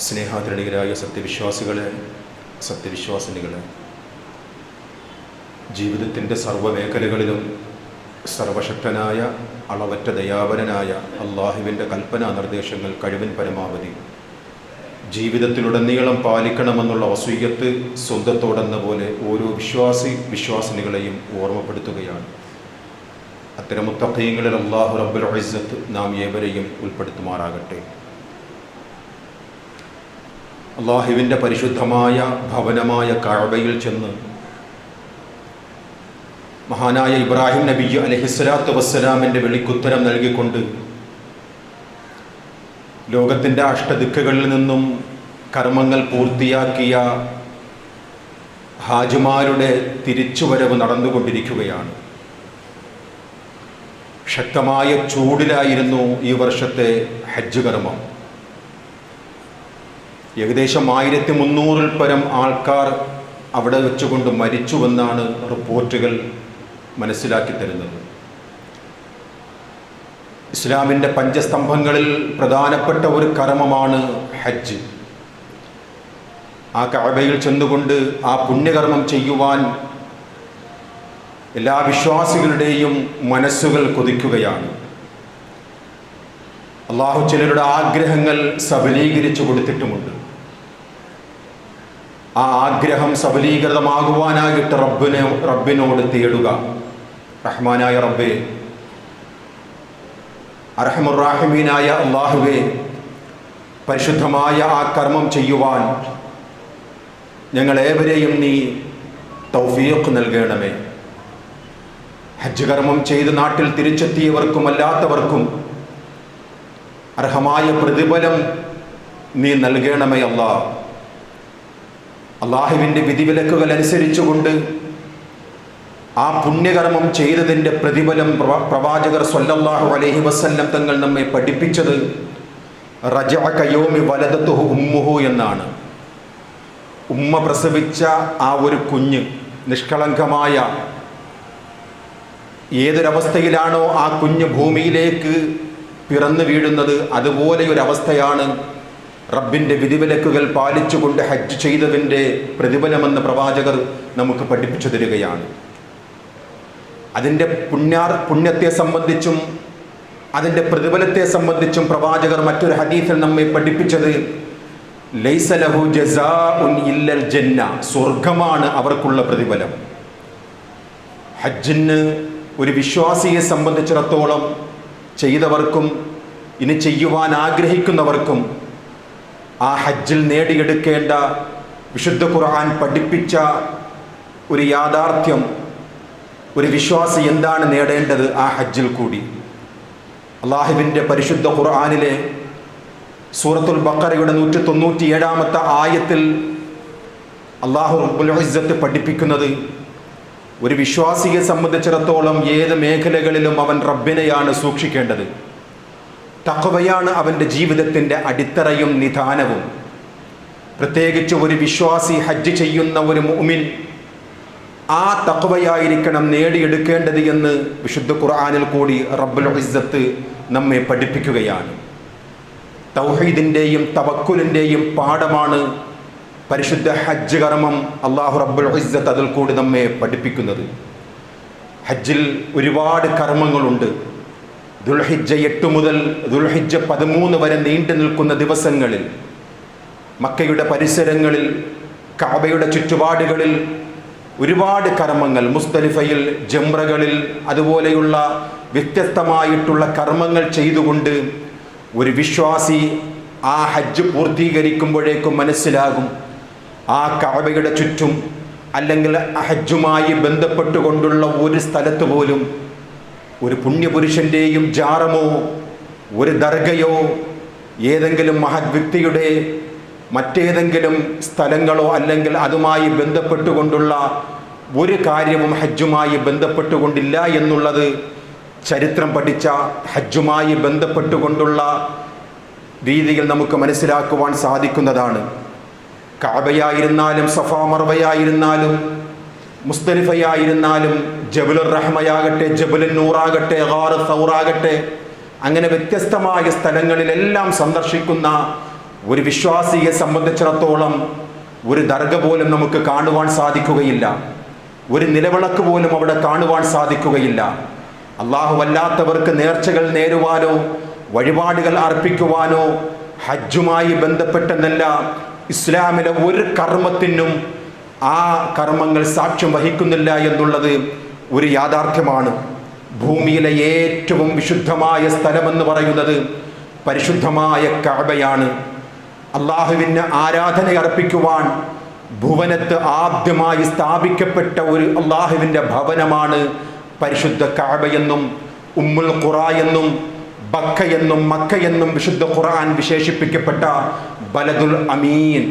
സ്നേഹാദരണീയരായ സത്യവിശ്വാസികളെ, സത്യവിശ്വാസിനികളെ, ജീവിതത്തിൻ്റെ സർവ്വമേഖലകളിലും സർവശക്തനായ അളവറ്റ ദയാവരനായ അള്ളാഹുവിൻ്റെ കൽപ്പനാ നിർദ്ദേശങ്ങൾ കഴിവിൻ പരമാവധി ജീവിതത്തിലുടനീളം പാലിക്കണമെന്നുള്ള വസീയത്ത് സ്വന്തത്തോടെന്ന പോലെ ഓരോ വിശ്വാസിനികളെയും ഓർമ്മപ്പെടുത്തുകയാണ്. അത്തരം മുത്തഖീങ്ങളിൽ അല്ലാഹു റബ്ബുൽ ഇസ്സത്ത് നാം ഏവരെയും ഉൾപ്പെടുത്തുമാറാകട്ടെ. അള്ളാഹുവിൻ്റെ പരിശുദ്ധമായ ഭവനമായ കഅബയിൽ ചെന്ന് മഹാനായ ഇബ്രാഹിം നബി അലൈഹിസ്സലാത്തു വസ്സലാമിൻ്റെ വിളിക്കുത്തരം നൽകിക്കൊണ്ട് ലോകത്തിൻ്റെ അഷ്ടദിക്കുകളിൽ നിന്നും കർമ്മങ്ങൾ പൂർത്തിയാക്കിയ ഹാജിമാരുടെ തിരിച്ചുവരവ് നടന്നുകൊണ്ടിരിക്കുകയാണ്. ശക്തമായ ചൂടിലായിരുന്നു ഈ വർഷത്തെ ഹജ്ജ് കർമ്മം. ഏകദേശം 1300-ൽ പരം ആൾക്കാർ അവിടെ വെച്ചുകൊണ്ട് മരിച്ചുവെന്നാണ് റിപ്പോർട്ടുകൾ മനസ്സിലാക്കി തരുന്നത്. ഇസ്ലാമിൻ്റെ പഞ്ചസ്തംഭങ്ങളിൽ പ്രധാനപ്പെട്ട ഒരു കർമ്മമാണ് ഹജ്ജ്. ആ കഅബയിൽ ചെന്നുകൊണ്ട് ആ പുണ്യകർമ്മം ചെയ്യുവാൻ എല്ലാ വിശ്വാസികളുടെയും മനസ്സുകൾ കൊതിക്കുകയാണ്. അള്ളാഹു ചിലരുടെ ആഗ്രഹങ്ങൾ സബലീകരിച്ചു കൊടുത്തിട്ടുമുണ്ട്. ആ ആഗ്രഹം സബലീകൃതമാകുവാനായിട്ട് റബ്ബിനോട് തേടുക. റഹ്മാനായ റബ്ബേ, അർഹമുർ-റാഹിമീനായ അല്ലാഹുവേ, പരിശുദ്ധമായ ആ കർമ്മം ചെയ്യുവാൻ ഞങ്ങളേവരെയും നീ തൗഫീഖ് നൽകണമേ. ഹജ്ജ് കർമ്മം ചെയ്ത് നാട്ടിൽ തിരിച്ചെത്തിയവർക്കും അല്ലാത്തവർക്കും അർഹമായ പ്രതിഫലം നീ നൽകണമേ അല്ലാഹ്. അള്ളാഹുവിൻ്റെ വിധിവിലക്കുകൾ അനുസരിച്ചുകൊണ്ട് ആ പുണ്യകർമ്മം ചെയ്തതിൻ്റെ പ്രതിഫലം പ്രവാചകർ സ്വല്ലല്ലാഹു അലൈഹി വസല്ലം തങ്ങൾ നമ്മെ പഠിപ്പിച്ചത് റജഅ കയൗമി വലദതുഹു ഉമ്മുഹു എന്നാണ്. ഉമ്മ പ്രസവിച്ച ആ ഒരു കുഞ്ഞ് നിഷ്കളങ്കമായ ഏതൊരവസ്ഥയിലാണോ ആ കുഞ്ഞ് ഭൂമിയിലേക്ക് പിറന്നു വീഴുന്നത്, അതുപോലെയൊരവസ്ഥയാണ് റബ്ബിൻ്റെ വിധിവിലക്കുകൾ പാലിച്ചുകൊണ്ട് ഹജ്ജ് ചെയ്തതിൻ്റെ പ്രതിഫലമെന്ന് പ്രവാചകർ നമുക്ക് പഠിപ്പിച്ചു തരികയാണ്. അതിൻ്റെ പുണ്യത്തെ സംബന്ധിച്ചും അതിൻ്റെ പ്രതിഫലത്തെ സംബന്ധിച്ചും പ്രവാചകർ മറ്റൊരു ഹദീസിൽ നമ്മെ പഠിപ്പിച്ചത് ലൈസ ലഹു ജസാഉൻ ഇല്ലൽ ജന്ന, സ്വർഗമാണ് അവർക്കുള്ള പ്രതിഫലം. ഹജ്ജിന് ഒരു വിശ്വാസിയെ സംബന്ധിച്ചിടത്തോളം ചെയ്തവർക്കും ഇനി ചെയ്യുവാൻ ആഗ്രഹിക്കുന്നവർക്കും ആ ഹജ്ജിൽ നേടിയെടുക്കേണ്ട വിശുദ്ധ ഖുർആൻ പഠിപ്പിച്ച ഒരു യാഥാർത്ഥ്യം, ഒരു വിശ്വാസി എന്താണ് നേടേണ്ടത് ആ ഹജ്ജിൽ കൂടി. അള്ളാഹുവിൻ്റെ പരിശുദ്ധ ഖുർആനിലെ സൂറത്തുൽ ബഖറയുടെ 197-ാമത്തെ ആയത്തിൽ അല്ലാഹു റബ്ബുൽ ഇസ്സത്ത് പഠിപ്പിക്കുന്നത് ഒരു വിശ്വാസിയെ സംബന്ധിച്ചിടത്തോളം ഏത് മേഖലകളിലും അവൻ റബ്ബിനെയാണ് സൂക്ഷിക്കേണ്ടത്. തഖ്വയാണ് അവൻ്റെ ജീവിതത്തിൻ്റെ അടിത്തറയും നിദാനവും. പ്രത്യേകിച്ച് ഒരു വിശ്വാസി ഹജ്ജ് ചെയ്യുന്ന ഒരു മുഅ്മിൻ ആ തഖ്വയായിരിക്കണം നേടിയെടുക്കേണ്ടത് എന്ന് വിശുദ്ധ ഖുർആനിൽ കൂടി റബ്ബുൽ ഇസ്സത്ത് നമ്മെ പഠിപ്പിക്കുകയാണ്. തൗഹീദിൻ്റെയും തവക്കുലിൻ്റെയും പാഠമാണ് പരിശുദ്ധ ഹജ്ജ് കർമ്മം അല്ലാഹു റബ്ബുൽ ഇസ്സത്ത് അതിൽ കൂടി നമ്മെ പഠിപ്പിക്കുന്നത്. ഹജ്ജിൽ ഒരുപാട് കർമ്മങ്ങളുണ്ട്. ദുൽഹിജ്ജ 8 മുതൽ ദുൽഹിജ്ജ 13 വരെ നീണ്ടു നിൽക്കുന്ന ദിവസങ്ങളിൽ മക്കയുടെ പരിസരങ്ങളിൽ കഅബയുടെ ചുറ്റുപാടുകളിൽ ഒരുപാട് കർമ്മങ്ങൾ, മുസ്ദലിഫയിൽ ജംറകളിൽ അതുപോലെയുള്ള വ്യത്യസ്തമായിട്ടുള്ള കർമ്മങ്ങൾ ചെയ്തുകൊണ്ട് ഒരു വിശ്വാസി ആ ഹജ്ജ് പൂർത്തീകരിക്കുമ്പോഴേക്കും മനസ്സിലാകും ആ കഅബയുടെ ചുറ്റും അല്ലെങ്കിൽ ഹജ്ജുമായി ബന്ധപ്പെട്ടുകൊണ്ടുള്ള ഒരു സ്ഥലത്ത് പോലും ഒരു പുണ്യപുരുഷൻ്റെയും ജാറമോ ഒരു ദർഗയോ ഏതെങ്കിലും മഹത് വ്യക്തിയുടെ മറ്റേതെങ്കിലും സ്ഥലങ്ങളോ അല്ലെങ്കിൽ അതുമായി ബന്ധപ്പെട്ടുകൊണ്ടുള്ള ഒരു കാര്യവും ഹജ്ജുമായി ബന്ധപ്പെട്ടുകൊണ്ടില്ല എന്നുള്ളത് ചരിത്രം പഠിച്ച ഹജ്ജുമായി ബന്ധപ്പെട്ടുകൊണ്ടുള്ള രീതിയിൽ നമുക്ക് മനസ്സിലാക്കുവാൻ സാധിക്കുന്നതാണ്. കഅബയായിരുന്നാലും സഫാ മർവയായിരുന്നാലും മുസ്ദലിഫയായിരുന്നാലും ജബലുർ റഹ്മയാകട്ടെ ജബലുൻ നൂറാകട്ടെ ഗാർ സൗറാകട്ടെ അങ്ങനെ വ്യത്യസ്തമായ സ്ഥലങ്ങളിലെല്ലാം സന്ദർശിക്കുന്ന ഒരു വിശ്വാസിയെ സംബന്ധിച്ചിടത്തോളം ഒരു ദർഗ പോലും നമുക്ക് കാണുവാൻ സാധിക്കുകയില്ല, ഒരു നിലവിളക്ക് പോലും അവിടെ കാണുവാൻ സാധിക്കുകയില്ല. അള്ളാഹു അല്ലാത്തവർക്ക് നേർച്ചകൾ നേരുവാനോ വഴിപാടുകൾ അർപ്പിക്കുവാനോ ഹജ്ജുമായി ബന്ധപ്പെട്ടെന്നല്ല ഇസ്ലാമിലെ ഒരു കർമ്മത്തിനും ആ കർമ്മങ്ങൾ സാക്ഷ്യം വഹിക്കുന്നില്ല എന്നുള്ളത് ഒരു യാഥാർത്ഥ്യമാണ്. ഭൂമിയിലെ ഏറ്റവും വിശുദ്ധമായ സ്ഥലമെന്ന് പറയുന്നത് പരിശുദ്ധമായ കഅബയാണ്. അള്ളാഹുവിന് ആരാധന അർപ്പിക്കുവാൻ ഭുവനത്ത് ആദ്യമായി സ്ഥാപിക്കപ്പെട്ട ഒരു അള്ളാഹുവിൻ്റെ ഭവനമാണ് പരിശുദ്ധ കഅബയെന്നും ഉമ്മുൽ ഖുറ എന്നും ബക്ക എന്നും മക്ക എന്നും വിശുദ്ധ ഖുർആൻ വിശേഷിപ്പിക്കപ്പെട്ട ബലദുൽ അമീൻ.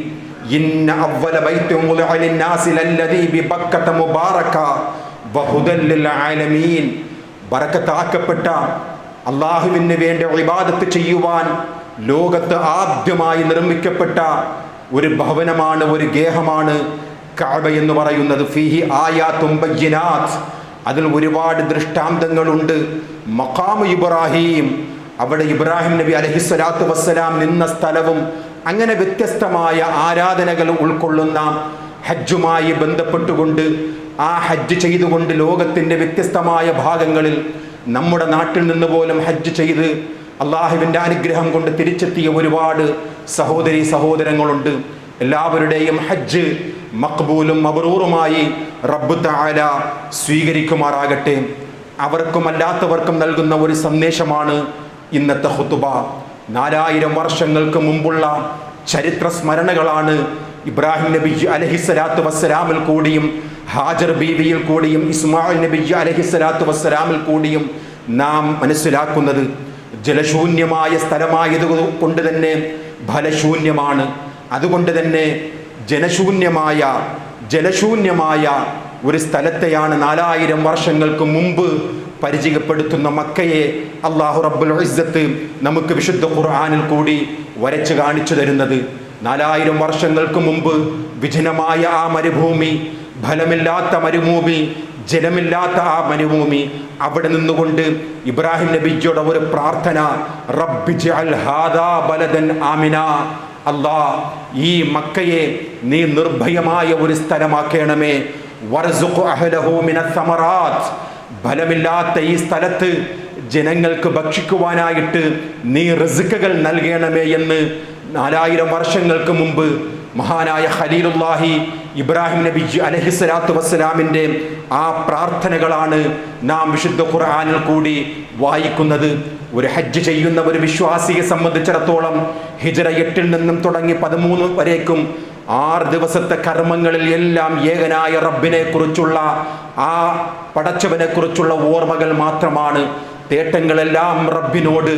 ഇന്ന അവ്വല ബൈത്തിൻ വുദിഅ ലിന്നാസി ലല്ലദീ ബിബക്കത മുബാറക വഹുദൽ ലിൽ ആലമീൻ. ബറക്കത്താക്കപ്പെട്ട അള്ളാഹുവിന് വേണ്ടി ഇബാദത്ത് ചെയ്യുവാൻ ലോകത്ത് ആദ്യമായി നിർമ്മിക്കപ്പെട്ട ഒരു ഭവനമാണ്, ഒരു ഗേഹമാണ് കഅബ എന്ന് പറയുന്നത്. ഫീഹി ആയാത്തും ബയ്യിനാത്ത്, അതിൽ ഒരുപാട് ദൃഷ്ടാന്തങ്ങളുണ്ട്. മഖാമു ഇബ്രാഹിം, അവിടെ ഇബ്രാഹിം നബി അലൈഹിസ്സലാത്തു വസ്സലാം നിന്ന സ്ഥലവും അങ്ങനെ വ്യത്യസ്തമായ ആരാധനകൾ ഉൾക്കൊള്ളുന്ന ഹജ്ജുമായി ബന്ധപ്പെട്ടുകൊണ്ട് ആ ഹജ്ജ് ചെയ്തുകൊണ്ട് ലോകത്തിൻ്റെ വ്യത്യസ്തമായ ഭാഗങ്ങളിൽ നമ്മുടെ നാട്ടിൽ നിന്ന് പോലും ഹജ്ജ് ചെയ്ത് അള്ളാഹുവിൻ്റെ അനുഗ്രഹം കൊണ്ട് തിരിച്ചെത്തിയ ഒരുപാട് സഹോദരീ സഹോദരങ്ങളുണ്ട്. എല്ലാവരുടെയും ഹജ്ജ് മഖ്ബൂലും മബ്റൂറുമായി റബ്ബ് തആല സ്വീകരിക്കുമാറാകട്ടെ. അവർക്കും അല്ലാത്തവർക്കും നൽകുന്ന ഒരു സന്ദേശമാണ് ഇന്നത്തെ ഖുതുബ. 4000 വർഷങ്ങൾക്ക് മുമ്പുള്ള ചരിത്ര സ്മരണകളാണ് ഇബ്രാഹിം നബി അലൈഹിസ്സലാത്തു വസ്സലാമിൽ കൂടിയും ഹാജർ ബീവിയിൽ കൂടിയും ഇസ്മായിൽ നബി അലൈഹിസ്സലാത്തു വസ്സലാമിൽ കൂടിയും നാം മനസ്സിലാക്കുന്നത്. ജലശൂന്യമായ സ്ഥലമായത് കൊണ്ട് തന്നെ ഫലശൂന്യമാണ്. അതുകൊണ്ട് തന്നെ ജലശൂന്യമായ ഒരു സ്ഥലത്തെയാണ് 4000 വർഷങ്ങൾക്ക് മുമ്പ് പരിചയപ്പെടുത്തുന്ന മക്കയെ അല്ലാഹു റബ്ബുൽ ഇസ്സത്ത് നമുക്ക് വിശുദ്ധ ഖുർആനിൽ കൂടി വരച്ച് കാണിച്ചു തരുന്നത്. 4000 വർഷങ്ങൾക്ക് മുമ്പ് വിജനമായ ആ മരുഭൂമി, ഫലമില്ലാത്ത മരുഭൂമി, ജലമില്ലാത്ത ആ മരുഭൂമി, അവിടെ നിന്നുകൊണ്ട് ഇബ്രാഹിം നബിയുടെ ഒരു പ്രാർത്ഥന, റബ്ബി ജഅൽ ഹാദാ ബലദൻ ആമിന, അല്ലാ ഈ മക്കയെ നീ നിർഭയമായ ഒരു സ്ഥലമാക്കണമേ. വർസുഖ് അഹ്ലഹു മിനസ് സമറാത്ത്, ഫലമില്ലാത്ത ഈ സ്ഥലത്ത് ജനങ്ങൾക്ക് ഭക്ഷിക്കുവാനായിട്ട് നീ റിസ്കുകൾ നൽകണമേ എന്ന് 4000 വർഷങ്ങൾക്ക് മുമ്പ് മഹാനായ ഖലീലുല്ലാഹി ഇബ്രാഹിം നബി അലൈഹിസ്സലാത്തു വസ്സലാമിൻ്റെ ആ പ്രാർത്ഥനകളാണ് നാം വിശുദ്ധ ഖുർആനിൽ കൂടി വായിക്കുന്നത്. ഒരു ഹജ്ജ് ചെയ്യുന്ന ഒരു വിശ്വാസിയെ സംബന്ധിച്ചിടത്തോളം ഹിജ്റ 8 നിന്നും തുടങ്ങി 13 വരേക്കും 6 ദിവസത്തെ കർമ്മങ്ങളിൽ എല്ലാം ഏകനായ റബ്ബിനെ കുറിച്ചുള്ള ആ പടച്ചവനെ കുറിച്ചുള്ള ഓർമ്മകൾ മാത്രമാണ്. തേട്ടങ്ങളെല്ലാം റബ്ബിനോട്,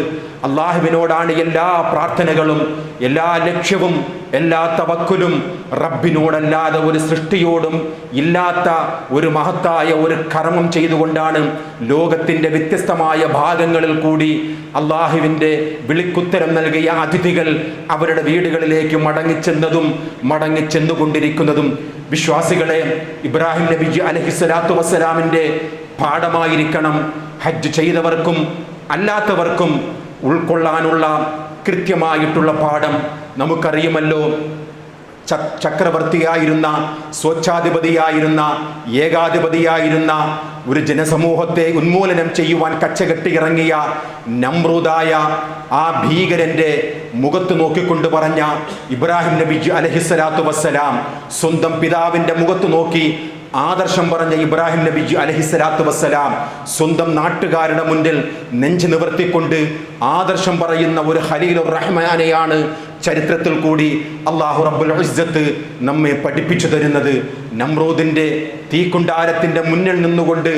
അള്ളാഹുവിനോടാണ് എല്ലാ പ്രാർത്ഥനകളും, എല്ലാ ലക്ഷ്യവും, എല്ലാ തവക്കുലും റബ്ബിനോടല്ലാതെ ഒരു സൃഷ്ടിയോടും ഇല്ലാത്ത ഒരു മഹത്തായ ഒരു കർമ്മം ചെയ്തുകൊണ്ടാണ് ലോകത്തിൻ്റെ വ്യത്യസ്തമായ ഭാഗങ്ങളിൽ കൂടി അള്ളാഹുവിൻ്റെ വിളിക്കുത്തരം നൽകിയ അതിഥികൾ അവരുടെ വീടുകളിലേക്ക് മടങ്ങിച്ചെന്നുകൊണ്ടിരിക്കുന്നതും. വിശ്വാസികളെ, ഇബ്രാഹിം നബി അലൈഹിസ്സലാത്തു വസ്സലാമിൻ്റെ പാഠമായിരിക്കണം ഹജ്ജ് ചെയ്തവർക്കും അല്ലാത്തവർക്കും ഉൾക്കൊള്ളാനുള്ള കൃത്യമായിട്ടുള്ള പാഠം. നമുക്കറിയുമല്ലോ, ചക്രവർത്തിയായിരുന്ന, സ്വച്ഛാധിപതിയായിരുന്ന, ഏകാധിപതിയായിരുന്ന ഒരു ജനസമൂഹത്തെ ഉന്മൂലനം ചെയ്യുവാൻ കച്ചകെട്ടിയിറങ്ങിയ നമ്രൂദായ ആ ഭീകരന്റെ മുഖത്ത് നോക്കിക്കൊണ്ട് പറഞ്ഞ ഇബ്രാഹിം നബി അലൈഹിസ്സലാത്തു വസ്സലാം, സ്വന്തം പിതാവിൻ്റെ മുഖത്ത് നോക്കി ആദർശം പറഞ്ഞ ഇബ്രാഹിം നബി അലൈഹിസ്സലാത്തു വസ്സലാം സ്വന്തം നാട്ടുകാരുടെ മുന്നിൽ നെഞ്ച് നിവർത്തിക്കൊണ്ട് ആദർശം പറയുന്ന ഒരു ഖലീലുർ റഹ്മാനെയാണ് ചരിത്രത്തിൽ കൂടി അല്ലാഹു റബ്ബുൽ ഇസ്സത്ത് നമ്മെ പഠിപ്പിച്ചു തരുന്നത്. നമ്രൂദിൻ്റെ തീക്കുണ്ടാരത്തിൻ്റെ മുന്നിൽ നിന്നുകൊണ്ട്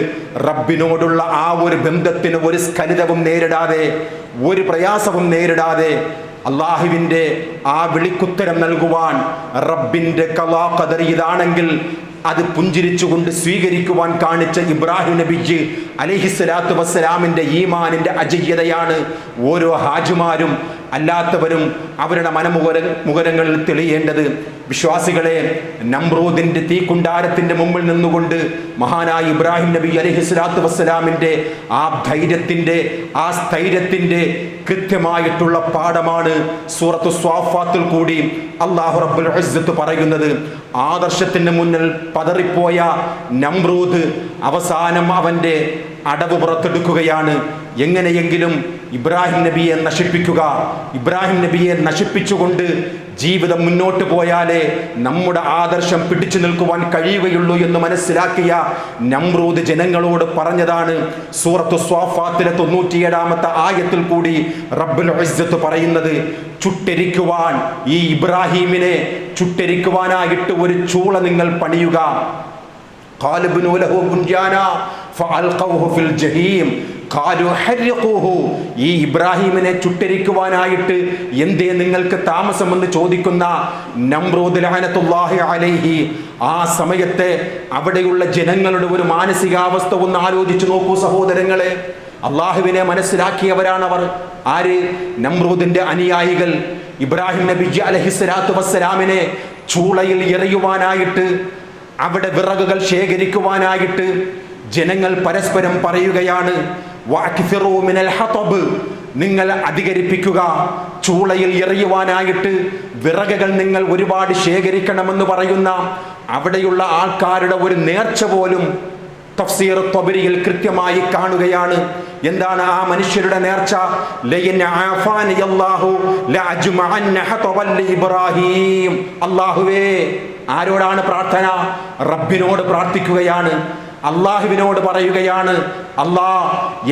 റബ്ബിനോടുള്ള ആ ഒരു ബന്ധത്തിന് ഒരു സ്ഖലിതവും നേരിടാതെ, ഒരു പ്രയാസവും നേരിടാതെ അള്ളാഹുവിൻ്റെ ആ വിളിക്കുത്തരം നൽകുവാൻ റബ്ബിൻ്റെ ഖളാ ഖദർ ഇതാണെങ്കിൽ അത് പുഞ്ചിരിച്ചുകൊണ്ട് സ്വീകരിക്കുവാൻ കാണിച്ച ഇബ്രാഹിം നബി അലൈഹിസ്സലാത്തു വസ്സലാമിൻ്റെ ഈമാനിൻ്റെ അജയ്യതയാണ് ഓരോ ഹാജിമാരും അല്ലാത്തവരും അവരുടെ മുഖരങ്ങളിൽ തെളിയേണ്ടത്. വിശ്വാസികളെ, നമ്രൂദിന്റെ തീക്കുണ്ടാരത്തിന്റെ മുമ്പിൽ നിന്നുകൊണ്ട് മഹാനായ ഇബ്രാഹിം നബി അലൈഹിസ്സലാത്തു വസ്സലാമിന്റെ ആ ധൈര്യത്തിന്റെ, ആ സ്ഥൈര്യത്തിന്റെ കൃത്യമായിട്ടുള്ള പാഠമാണ് സൂറത്തു സ്വാഫാത്തിൽ കൂടി അല്ലാഹു റബ്ബുൽ ഇസ്സത്ത് പറയുന്നത്. ആദർശത്തിന് മുന്നിൽ പതറിപ്പോയ നമ്രൂദ് അവസാനം അവന്റെ അടവ് പുറത്തെടുക്കുകയാണ്. എങ്ങനെയെങ്കിലും ഇബ്രാഹിം നബിയെ നശിപ്പിക്കുക, ഇബ്രാഹിം നബിയെ നശിപ്പിച്ചുകൊണ്ട് ജീവിതം മുന്നോട്ട് പോയാലേ നമ്മുടെ ആദർശം പിടിച്ചു നിൽക്കുവാൻ കഴിയുകയുള്ളൂ എന്ന് മനസ്സിലാക്കിയ നമ്രൂദ് ജനങ്ങളോട് പറഞ്ഞതാണ് സൂറത്തു സ്വാഫാത്തിലെ 97-ാമത്തെ ആയത്തിൽ കൂടി റബ്ബുൽ ഇസ്സത്ത് പറയുന്നത്. ചുട്ടരിക്കുവാൻ, ഈ ഇബ്രാഹിമിനെ ചുട്ടരിക്കുവാനായിട്ട് ഒരു ചൂള നിങ്ങൾ പണിയുക. ഖാലിബ്നു ലഹു ബുൻയാന ഫഅൽഖൗഹു ഫിൽ ജഹീം ഖാലു ഹർഖൂഹു. ഈ ഇബ്രാഹിമിനെ ചുട്ടരിക്കുവാനായിട്ട് എന്തേ നിങ്ങൾക്ക് താമസമെന്ന് ചോദിക്കുന്ന നമ്രൂദ് ലഅനത്തുല്ലാഹി അലൈഹി. ആ സമയത്തെ അവിടെയുള്ള ജനങ്ങളുടെ ഒരു മാനസികാവസ്ഥ ഒന്ന് ആലോചിച്ചു നോക്കൂ സഹോദരങ്ങളെ. അള്ളാഹുവിനെ മനസ്സിലാക്കിയവരാണവർ. ആര്? നമ്രൂദിന്റെ അനുയായികൾ. ഇബ്രാഹിം നബി അലൈഹിസ്സലാത്തു വസ്സലാമിനെ ചൂളയിൽ എറിയുവാനായിട്ട്, അവിടെ വിറകുകൾ ശേഖരിക്കുവാനായിട്ട് ജനങ്ങൾ പരസ്പരം പറയുകയാണ്, വഅക്സിറൂ മിനൽ ഹതബ്, നിങ്ങൾ അധികരിപ്പിക്കുക, ചൂളയിൽ എറിയുവാനായിട്ട് വിറകുകൾ നിങ്ങൾ ഒരുപാട് ശേഖരിക്കണമെന്ന് പറയുന്ന അവിടെയുള്ള ആൾക്കാരുടെ ഒരു നേർച്ച പോലും തഫ്സീർ ത്വബരിയിൽ കൃത്യമായി കാണുകയാണ്. എന്താണ് ആ മനുഷ്യരുടെ നേർച്ച? ലയൻ ആഫാനി അല്ലാഹു ലഅജ്മഅന്ന ഹതബൽ ഇബ്രാഹിം. അല്ലാഹുവേ, ആരോടാണ് പ്രാർത്ഥന? റബ്ബിനോട് പ്രാർത്ഥിക്കുകയാണ്. അള്ളാഹുവിനോട് പറയുകയാണ്, അല്ലാ,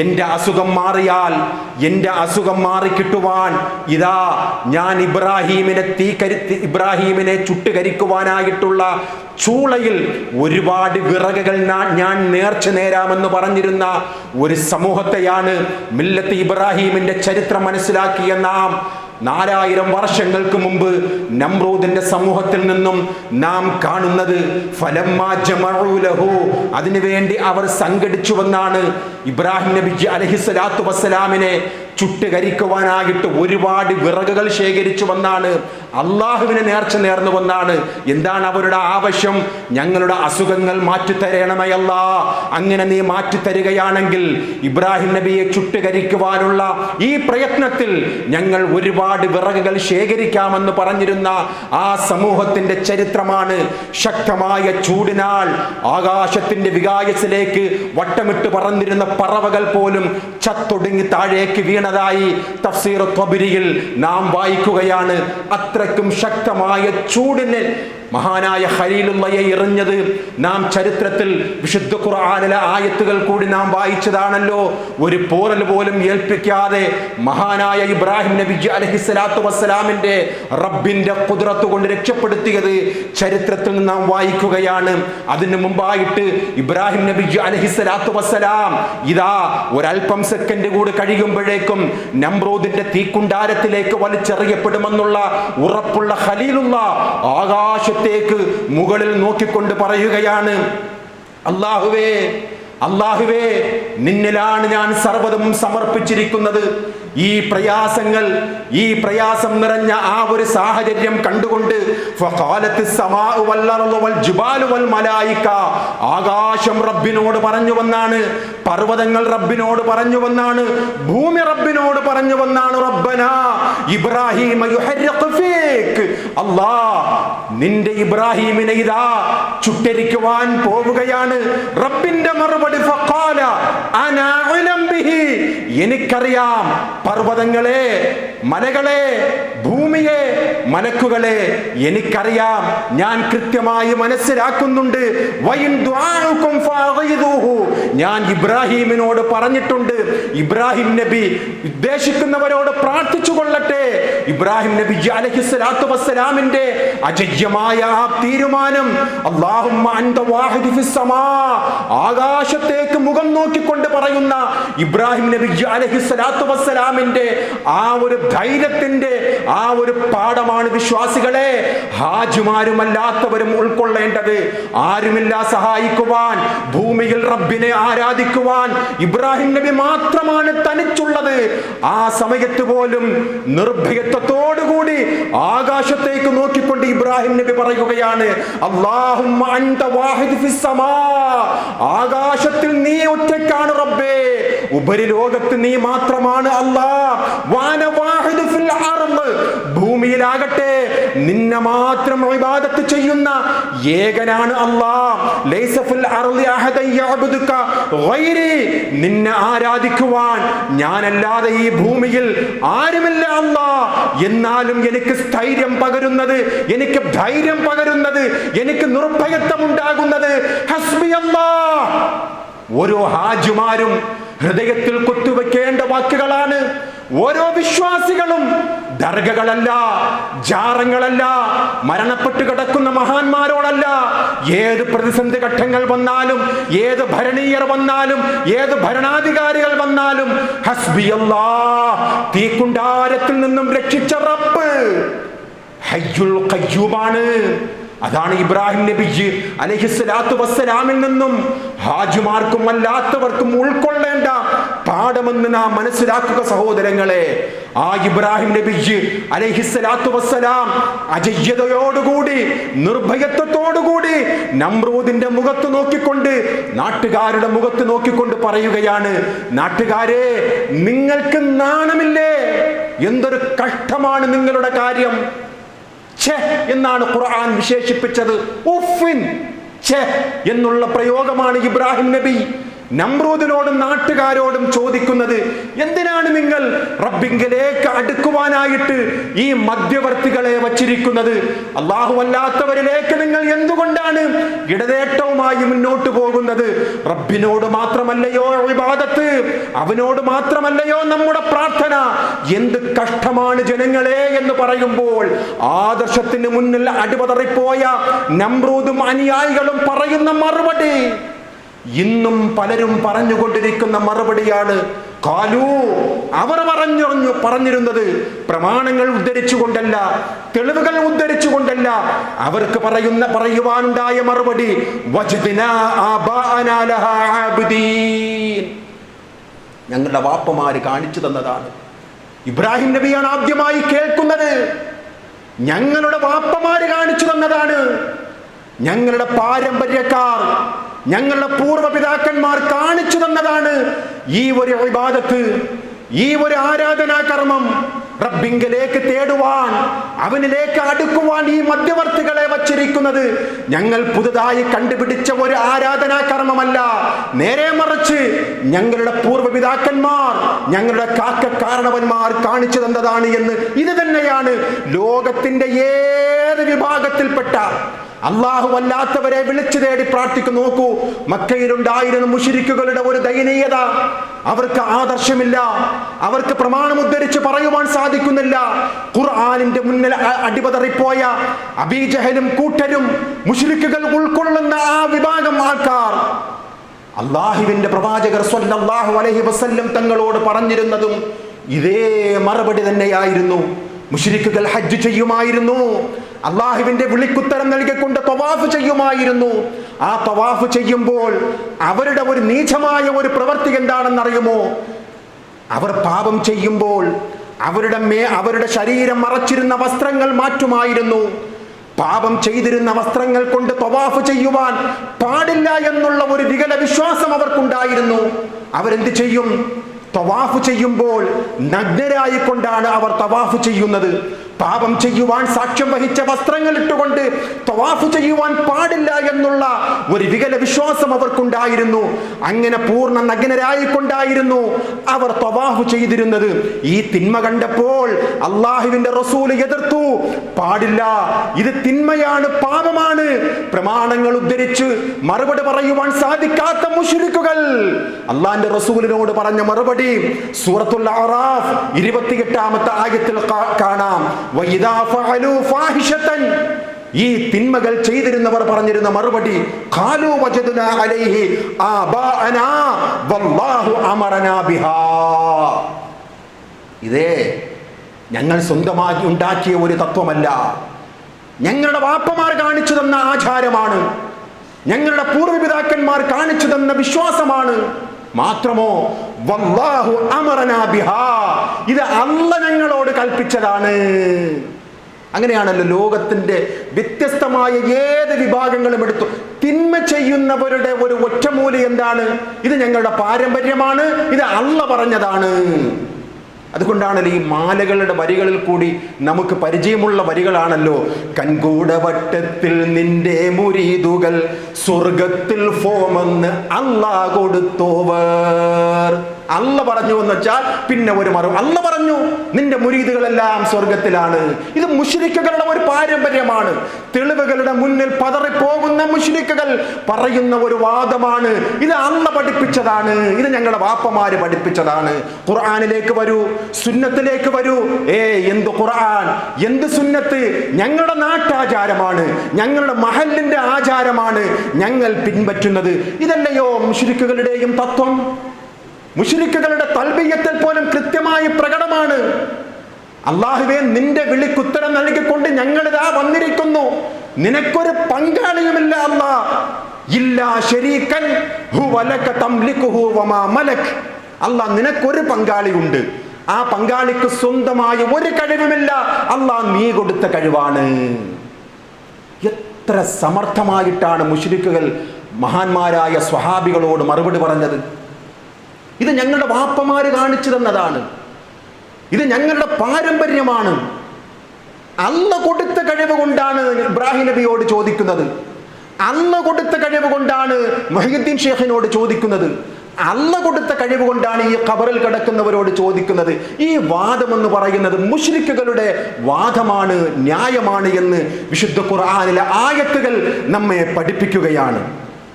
എൻ്റെ അസുഖം മാറിയാൽ, എൻ്റെ അസുഖം മാറിക്കിട്ടുവാൻ ഇതാ ഞാൻ ഇബ്രാഹീമിനെ ചുട്ടുകരിക്കുവാനായിട്ടുള്ള ചൂളയിൽ ഒരുപാട് വിറകുകൾ ഞാൻ നേർച്ച നേരാമെന്ന് പറഞ്ഞിരുന്ന ഒരു സമൂഹത്തെയാണ് മില്ലത്ത് ഇബ്രാഹീമിന്റെ ചരിത്രം മനസ്സിലാക്കിയ നാം 4000 വർഷങ്ങൾക്ക് മുമ്പ് നമ്രൂദിന്റെ സമൂഹത്തിൽ നിന്നും നാം കാണുന്നത്. ഫലമ്മാ ജമഉ ലഹു, അതിനുവേണ്ടി അവർ സംഘടിച്ചുവെന്നാണ്. ഇബ്രാഹിം നബി അലൈഹിസ്സലാത്തു വസ്സലാമിനെ ചുട്ടുകരിക്കുവാനായിട്ട് ഒരുപാട് വിറകുകൾ ശേഖരിച്ചുവെന്നാണ്. അള്ളാഹുവിനെ നേർച്ച നേർന്നുവെന്നാണ്. എന്താണ് അവരുടെ ആവശ്യം? ഞങ്ങളുടെ അസുഖങ്ങൾ മാറ്റിത്തരണമേ അല്ലാ. അങ്ങനെ നീ മാറ്റിത്തരികയാണെങ്കിൽ ഇബ്രാഹിം നബിയെ ചുട്ടുകരിക്കുവാനുള്ള ഈ പ്രയത്നത്തിൽ ഞങ്ങൾ ഒരുപാട് വിറകുകൾ ശേഖരിക്കാമെന്ന് പറഞ്ഞിരുന്ന ആ സമൂഹത്തിന്റെ ചരിത്രമാണ്. ശക്തമായ ചൂടിനാൽ ആകാശത്തിന്റെ വികായസിലേക്ക് വട്ടമിട്ട് പറന്നിരുന്ന പറവകൾ പോലും ചത്തൊടുങ്ങി താഴേക്ക് വീണതായി തഫ്സീർ ത്വബരിയിൽ നാം വായിക്കുകയാണ്. അത്രയ്ക്കും ശക്തമായ ചൂടിന് മഹാനായ ഖലീലുള്ളയെ എറിഞ്ഞത് നാം ചരിത്രത്തിൽ വിശുദ്ധ ഖുർആനിലെ ആയത്തുകൾ കൂടി നാം വായിച്ചതാണല്ലോ. ഒരു പോറൽ പോലും ഏൽപ്പിക്കാതെ മഹാനായ ഇബ്രാഹിം നബി അലൈഹിസ്സലാത്തു വസ്സലാമിന്റെ റബ്ബിന്റെ ഖുദ്റത്ത് കൊണ്ട് രക്ഷപ്പെടുത്തിയത് ചരിത്രത്തിൽ നിന്ന് നാം വായിക്കുകയാണ്. അതിനു മുമ്പായിട്ട് ഇബ്രാഹിം നബി അലൈഹിസ്സലാത്തു വസ്സലാം ഇതാ ഒരൽപ്പം സെക്കൻഡ് കൂടി കഴിയുമ്പോഴേക്കും നമ്രൂദിന്റെ തീക്കുണ്ടാരത്തിലേക്ക് വലിച്ചെറിയപ്പെടുമെന്നുള്ള ഉറപ്പുള്ള ഖലീലുള്ള ആകാശത്തേക്ക് മുകളിൽ നോക്കിക്കൊണ്ട് പറയുകയാണ്, അല്ലാഹുവേ, അല്ലാഹുവേ, നിന്നിലാണ് ഞാൻ സർവ്വതും സമർപ്പിച്ചിരിക്കുന്നത്. ഈ പ്രയാസം നിറഞ്ഞ ആ ഒരു സാഹചര്യം കണ്ടുകൊണ്ട് ആകാശം റബ്ബിനോട് പറഞ്ഞുവെന്നാണ്, പർവ്വതങ്ങൾ റബ്ബിനോട് പറഞ്ഞുവെന്നാണ്, ഭൂമി റബ്ബിനോട് പറഞ്ഞുവെന്നാണ്. റബ്ബനാ ഇബ്രാഹിം അല്ലാ, നിന്റെ ഇബ്രാഹിമിനെ ഇതാ ചുട്ടരിക്കുവാൻ പോവുകയാണ്. റബ്ബിന്റെ മറുപടി ഫഖാല അനാ ഉലം ബിഹി, എനിക്കറിയാം. പർവ്വതങ്ങളെ, മലകളെ, ഭൂമിയെ, മലക്കുകളെ എനിക്കറിയാം. ഞാൻ കൃത്യമായി മനസ്സിലാക്കുന്നുണ്ട്. ഞാൻ ഇബ്രാഹിമിനോട് പറഞ്ഞിട്ടുണ്ട്, ഇബ്രാഹിം നബി ഉദ്ദേശിക്കുന്നവരോട് പ്രാർത്ഥിച്ചു കൊള്ളട്ടെ. ഇബ്രാഹിം നബി അലൈഹിസ്സലാത്തു വസ്സലാമിന്റെ അജയ്യമായ ആ തീരുമാനം, അല്ലാഹുമ്മ അൻത വാഹിദു ഫിസ്സമാ, ആകാശത്തേക്ക് മുഖം നോക്കിക്കൊണ്ട് പറയുന്ന ഇബ്രാഹിം നബി അലൈഹിസ്സലാത്തു വസ്സലാമിന്റെ ആ ഒരു ധൈര്യത്തിന്റെ ആ ഒരു പാഠമാണ് വിശ്വാസികളെ, ഹാജിമാരുമല്ലാത്തവരും ഉൾക്കൊള്ളേണ്ടത്. ആരുമില്ല സഹായിക്കുവാൻ, ഭൂമിയിൽ റബ്ബിനെ ആരാധിക്കുവാൻ ഇബ്രാഹിം നബി മാത്രമാണ് തനിച്ചുള്ളത്. ആ സമയത്ത് പോലും നിർഭയത്വത്തോടുകൂടി ആകാശത്തേക്ക് നോക്കിക്കൊണ്ട് ഇബ്രാഹിം നബി പറയുകയാണ്, അല്ലാഹുമ്മ അൻത വാഹിദ് ഫിസ് സമാ, ആകാശത്തിൽ നീ ഒറ്റയ്ക്കാണ് റബ്ബേ, ഉപരിലോകത്ത് നീ മാത്രമാണ് അല്ലാഹ്. വാന വാഹിദ് ഫിൽ അർള്, ഭൂമിയിലാകട്ടെ നിന്നെ മാത്രം ഇബാദത്ത് ചെയ്യുന്ന ഏകനാണ് അല്ലാഹ്. ലൈസ ഫിൽ അർളി അഹദൻ യഅബ്ദുക ഗൈരി, നിന്നെ ആരാധിക്കുവാൻ ഞാനല്ലാതെ ഈ ഭൂമിയിൽ ആരുമില്ല അല്ലാഹ്. എന്നാലും എനിക്ക് സ്ഥൈര്യം പകരുന്നത്, എനിക്ക് ധൈര്യം പകരുന്നത്, എനിക്ക് നിർഭയത്വം ഉണ്ടാകുന്നത് ഹസ്ബി അല്ലാഹ്. ഓരോ ഹാജിമാരും ഹൃദയത്തിൽ കുത്തുവെക്കേണ്ട വാക്കുകളാണ്. ഓരോ വിശ്വാസികളും ദർഗകളല്ല, ജാറങ്ങളല്ല, മരണപ്പെട്ടു കിടക്കുന്ന മഹാന്മാരോടല്ല. ഏത് പ്രതിസന്ധി ഘട്ടങ്ങൾ വന്നാലും, ഏത് ഭരണീയർ വന്നാലും, ഏത് ഭരണാധികാരികൾ വന്നാലും ഹസ്ബി അല്ലാഹ്, തീക്കുണ്ടാരത്തിൽ നിന്നും രക്ഷിച്ച റബ്ബ് ഹയ്യുൽ ഖയ്യൂമാണ്. അതാണ് ഇബ്രാഹിം നബി അലൈഹിസ്സലാത്തു വസ്സലാമിൽ നിന്നും ഹാജിമാർക്കും അല്ലാത്തവർക്കും ഉൾക്കൊള്ളേണ്ട പാഠമെന്ന് നാം മനസ്സിലാക്കുക സഹോദരങ്ങളെ. ആ ഇബ്രാഹിം നബി അലൈഹിസ്സലാത്തു വസ്സലാം അജയ്യതയോടുകൂടി, നിർഭയത്വത്തോടുകൂടി നമ്രൂദിന്റെ മുഖത്ത് നോക്കിക്കൊണ്ട്, നാട്ടുകാരുടെ മുഖത്ത് നോക്കിക്കൊണ്ട് പറയുകയാണ്, നാട്ടുകാരെ, നിങ്ങൾക്ക് നാണമില്ലേ? എന്തൊരു കഷ്ടമാണ് നിങ്ങളുടെ കാര്യം. ഛെ എന്നാണ് ഖുർആൻ വിശേഷിപ്പിച്ചത്. ഉഫിൻ, ഛെ എന്നുള്ള പ്രയോഗമാണ് ഇബ്രാഹിം നബി നമ്രൂദിനോടും നാട്ടുകാരോടും ചോദിക്കുന്നത്. എന്തിനാണ് നിങ്ങൾ റബ്ബിങ്കിലേക്ക് അടുക്കുവാനായിട്ട് ഈ മധ്യവർത്തികളെ വച്ചിരിക്കുന്നത്? അല്ലാഹു അല്ലാത്തവരിലേക്ക് നിങ്ങൾ എന്തുകൊണ്ടാണ് ഇടതേട്ടവുമായി മുന്നോട്ട് പോകുന്നത്? റബ്ബിനോട് മാത്രമല്ലയോ ഇബാദത്ത്, അവനോട് മാത്രമല്ലയോ നമ്മുടെ പ്രാർത്ഥന? എന്ത് കഷ്ടമാണ് ജനങ്ങളെ എന്ന് പറയുമ്പോൾ ആദർശത്തിന് മുന്നിൽ അടിപതറിപ്പോയ നമ്രൂദും അനുയായികളും പറയുന്ന മറുപടി ഇന്നും പലരും പറഞ്ഞുകൊണ്ടിരിക്കുന്ന മറുപടിയാണ്. കാലു, അവർ പറഞ്ഞിരുന്നത് പ്രമാണങ്ങൾ ഉദ്ധരിച്ചുകൊണ്ടല്ല, തെളിവുകൾ ഉദ്ധരിച്ചുകൊണ്ടല്ല. അവർക്ക് പറയുവാനുണ്ടായ മറുപടി വജ്ദ്നാ ആബാഅനാ ലഹാ ആബിദീൻ, ഞങ്ങളുടെ വാപ്പമാര് കാണിച്ചു തന്നതാണ്. ഇബ്രാഹിം നബിയാണ് ആദ്യമായി കേൾക്കുന്നത്. ഞങ്ങളുടെ വാപ്പമാര് കാണിച്ചു തന്നതാണ്, ഞങ്ങളുടെ പാരമ്പര്യക്കാർ, ഞങ്ങളുടെ പൂർവ്വപിതാക്കന്മാർ കാണിച്ചു തന്നതാണ് ഈ ഒരു ഇബാദത്ത്, ഈ ഒരു ആരാധനാ കർമ്മം. റബ്ബിങ്കിലേക്ക് തേടുവാൻ, അവനിലേക്ക് അടുക്കുവാൻ ഈ മധ്യവർത്തികളെ വച്ചിരിക്കുന്നത് ഞങ്ങൾ പുതുതായി കണ്ടുപിടിച്ച ഒരു ആരാധനാ കർമ്മമല്ല. നേരെ മറിച്ച് ഞങ്ങളുടെ പൂർവ്വപിതാക്കന്മാർ, ഞങ്ങളുടെ കാരണവന്മാർ കാണിച്ചു തന്നതാണ് എന്ന്. ഇത് തന്നെയാണ് ലോകത്തിന്റെ ഏത് വിഭാഗത്തിൽപ്പെട്ട അല്ലാഹു അല്ലാത്തവരെ വിളിച്ചു തേടി പ്രാർത്ഥിക്കുന്നു. നോക്കൂ, മക്കയിലുണ്ടായിരുന്ന മുശ്രിക്കുകളുടെ ഒരു ദയനീയത. അവർക്ക് ആദർശമില്ല, അവർക്ക് പ്രമാണം ഉദ്ധരിച്ച് പറയുവാൻ സാധിക്കുന്നില്ല. ഖുർആനിന്റെ മുന്നിൽ അടിപതറിപ്പോയ അബീജഹലും കൂട്ടരും, മുശ്രിക്കുകൾ ഉൾക്കൊള്ളുന്ന ആ വിഭാഗം ആൾക്കാർ അല്ലാഹുവിന്റെ പ്രവാചകർ സ്വല്ലല്ലാഹു അലൈഹി വസല്ലം തങ്ങളോട് പറഞ്ഞിരുന്നതും ഇതേ മറുപടി തന്നെയായിരുന്നു. മുശ്രിക്കുകൾ ഹജ്ജ് ചെയ്യുമായിരുന്നു, അള്ളാഹുവിന്റെ വിളിക്കുത്തരം നൽകിക്കൊണ്ട് തവാഫ് ചെയ്യുമായിരുന്നു. ആ തവാഫ് ചെയ്യുമ്പോൾ അവരുടെ ഒരു നീചമായ ഒരു പ്രവൃത്തി എന്താണെന്നറിയുമോ? അവർ പാപം ചെയ്യുമ്പോൾ അവരുടെ ശരീരം മറച്ചിരുന്ന വസ്ത്രങ്ങൾ മാറ്റുമായിരുന്നു. പാപം ചെയ്തിരുന്ന വസ്ത്രങ്ങൾ കൊണ്ട് തവാഫ് ചെയ്യുവാൻ പാടില്ല എന്നുള്ള ഒരു വികല വിശ്വാസം അവർക്കുണ്ടായിരുന്നു. അവരെന്ത് ചെയ്യും? തവാഫ് ചെയ്യുമ്പോൾ നഗ്നരായിക്കൊണ്ടാണ് അവർ തവാഫ് ചെയ്യുന്നത്. പാപം ചെയ്യുവാൻ സാക്ഷ്യം വഹിച്ച വസ്ത്രങ്ങൾ ഇട്ടുകൊണ്ട് തവാഫ് ചെയ്യുവാൻ പാടില്ല എന്നുള്ള ഒരു വികല വിശ്വാസം അവർക്കുണ്ടായിരുന്നു. അങ്ങനെ പൂർണ്ണ നഗ്നരായിക്കൊണ്ടായിരുന്നു അവർ തവാഫ് ചെയ്തിരുന്നത്. ഈ തിന്മ കണ്ടപ്പോൾ അള്ളാഹുവിന്റെ റസൂൽ എതിർത്തു. പാടില്ല, ഇത് തിന്മയാണ്, പാപമാണ്. പ്രമാണങ്ങൾ ഉദ്ധരിച്ച് മറുപടി പറയുവാൻ സാധിക്കാത്ത മുശ്രിക്കുകൾ അള്ളാഹിന്റെ റസൂലിനോട് പറഞ്ഞ മറുപടി സൂറത്തുൽ അറാഫ് 28-ാമത്തെ ആയത്തിൽ കാണാം. വഇദാ ഫഅലൂ ഫാഹിഷതൻ, ഈ തിന്മകൾ ചെയ്തിരുന്നവർ പറഞ്ഞിരുന്ന മറുപടി ഖാലൂ വജദ്നാ അലൈഹി ആബാഅനാ വല്ലാഹു അമറനാ ബിഹാ. ഇതേ ഞങ്ങൾ സ്വന്തമായി ഉണ്ടാക്കിയ ഒരു തത്വമല്ല, ഞങ്ങളുടെ വാപ്പമാർ കാണിച്ചു തന്ന ആചാരമാണ്, ഞങ്ങളുടെ പൂർവ്വപിതാക്കന്മാർ കാണിച്ചു തന്ന വിശ്വാസമാണ്. മാത്രമോ വല്ലാഹു അമറനാ ബിഹാ, ഇത് അല്ലാഹ് ഞങ്ങളോട് കൽപ്പിച്ചതാണ്. അങ്ങനെയാണല്ലോ ലോകത്തിന്റെ വ്യത്യസ്തമായ ഏത് വിഭാഗങ്ങളും എടുത്തു തിന്മ ചെയ്യുന്നവരുടെ ഒരു ഒറ്റമൂലി എന്താണ്? ഇത് ഞങ്ങളുടെ പാരമ്പര്യമാണ്, ഇത് അല്ലാഹ് പറഞ്ഞതാണ്. അതുകൊണ്ടാണല്ലോ ഈ മാലകളുടെ വരികളിൽ കൂടി നമുക്ക് പരിചയമുള്ള വരികളാണല്ലോ, കൺകൂടവട്ടത്തിൽ നിന്റെ മുരീദുകൾ സ്വർഗത്തിൽ ഫോമെന്ന് അല്ലാഹ് കൊടുത്തോവർ. അല്ല പറഞ്ഞു എന്ന് വെച്ചാൽ പിന്നെ ഒരു മറുപടി, അല്ല പറഞ്ഞു നിന്റെ മുരീദുകളെല്ലാം സ്വർഗത്തിലാണ്. ഇത് മുശ്രിക്കുകളുടെ ഒരു പാരമ്പര്യമാണ്. തെളിവുകളുടെ മുന്നിൽ പതറിപ്പോകുന്ന മുശ്രിക്കുകൾ പറയുന്ന ഒരു വാദമാണ്. ഇത് അല്ല പഠിപ്പിച്ചതാണ്, ഇത് ഞങ്ങളുടെ വാപ്പമാര് പഠിപ്പിച്ചതാണ്. ഖുർആനിലേക്ക് വരൂ, സുന്നത്തിലേക്ക് വരൂ. എന്ത് ഖുർആൻ, എന്ത് സുന്നത്ത്? ഞങ്ങളുടെ നാട്ടാചാരമാണ്, ഞങ്ങളുടെ മഹല്ലിന്റെ ആചാരമാണ് ഞങ്ങൾ പിൻപറ്റുന്നത്. ഇതല്ലയോ മുശ്രിക്കുകളുടെയും തത്വം? മുശ്രിക്കുകളുടെ തൽബിയത്തിൽ പോലും കൃത്യമായി പ്രകടമാണ്, അല്ലാഹുവേ നിന്റെ വിളിക്കുത്തരം നൽകിക്കൊണ്ട് ഞങ്ങളിതാ വന്നിരിക്കുന്നു, നിനക്കൊരു പങ്കാളിയുമില്ല അല്ലാഹ്, ഇല്ലാ ശരീകൻ ഹുവ ലക തംലികുഹു വമാ മലക്. അല്ലാഹ് നിനക്കൊരു പങ്കാളിയുണ്ട്, ആ പങ്കാളിക്ക് സ്വന്തമായ ഒരു കഴിവുമില്ല, അല്ലാഹ് നീ കൊടുത്ത കഴിവാണ്. എത്ര സമർത്ഥമായിട്ടാണ് മുശ്രിക്കുകൾ മഹാന്മാരായ സ്വഹാബികളോട് മറുപടി പറഞ്ഞത്. ഇത് ഞങ്ങളുടെ വാപ്പമാര് കാണിച്ചു തന്നതാണ്, ഇത് ഞങ്ങളുടെ പാരമ്പര്യമാണ്. അല്ലാഹ് കൊടുത്ത കഴിവ് കൊണ്ടാണ് ഇബ്രാഹിം നബിയോട് ചോദിക്കുന്നത്, അല്ലാഹ് കൊടുത്ത കഴിവ് കൊണ്ടാണ് മുഹ്യിദ്ദീൻ ഷേഖിനോട് ചോദിക്കുന്നത്, അല്ലാഹ് കൊടുത്ത കഴിവ് കൊണ്ടാണ് ഈ ഖബറിൽ കിടക്കുന്നവരോട് ചോദിക്കുന്നത്. ഈ വാദം എന്ന് പറയുന്നത് മുശ്രിക്കുകളുടെ വാദമാണ്, ന്യായമാണ് എന്ന് വിശുദ്ധ ഖുർആനിലെ ആയത്തുകൾ നമ്മെ പഠിപ്പിക്കുകയാണ്.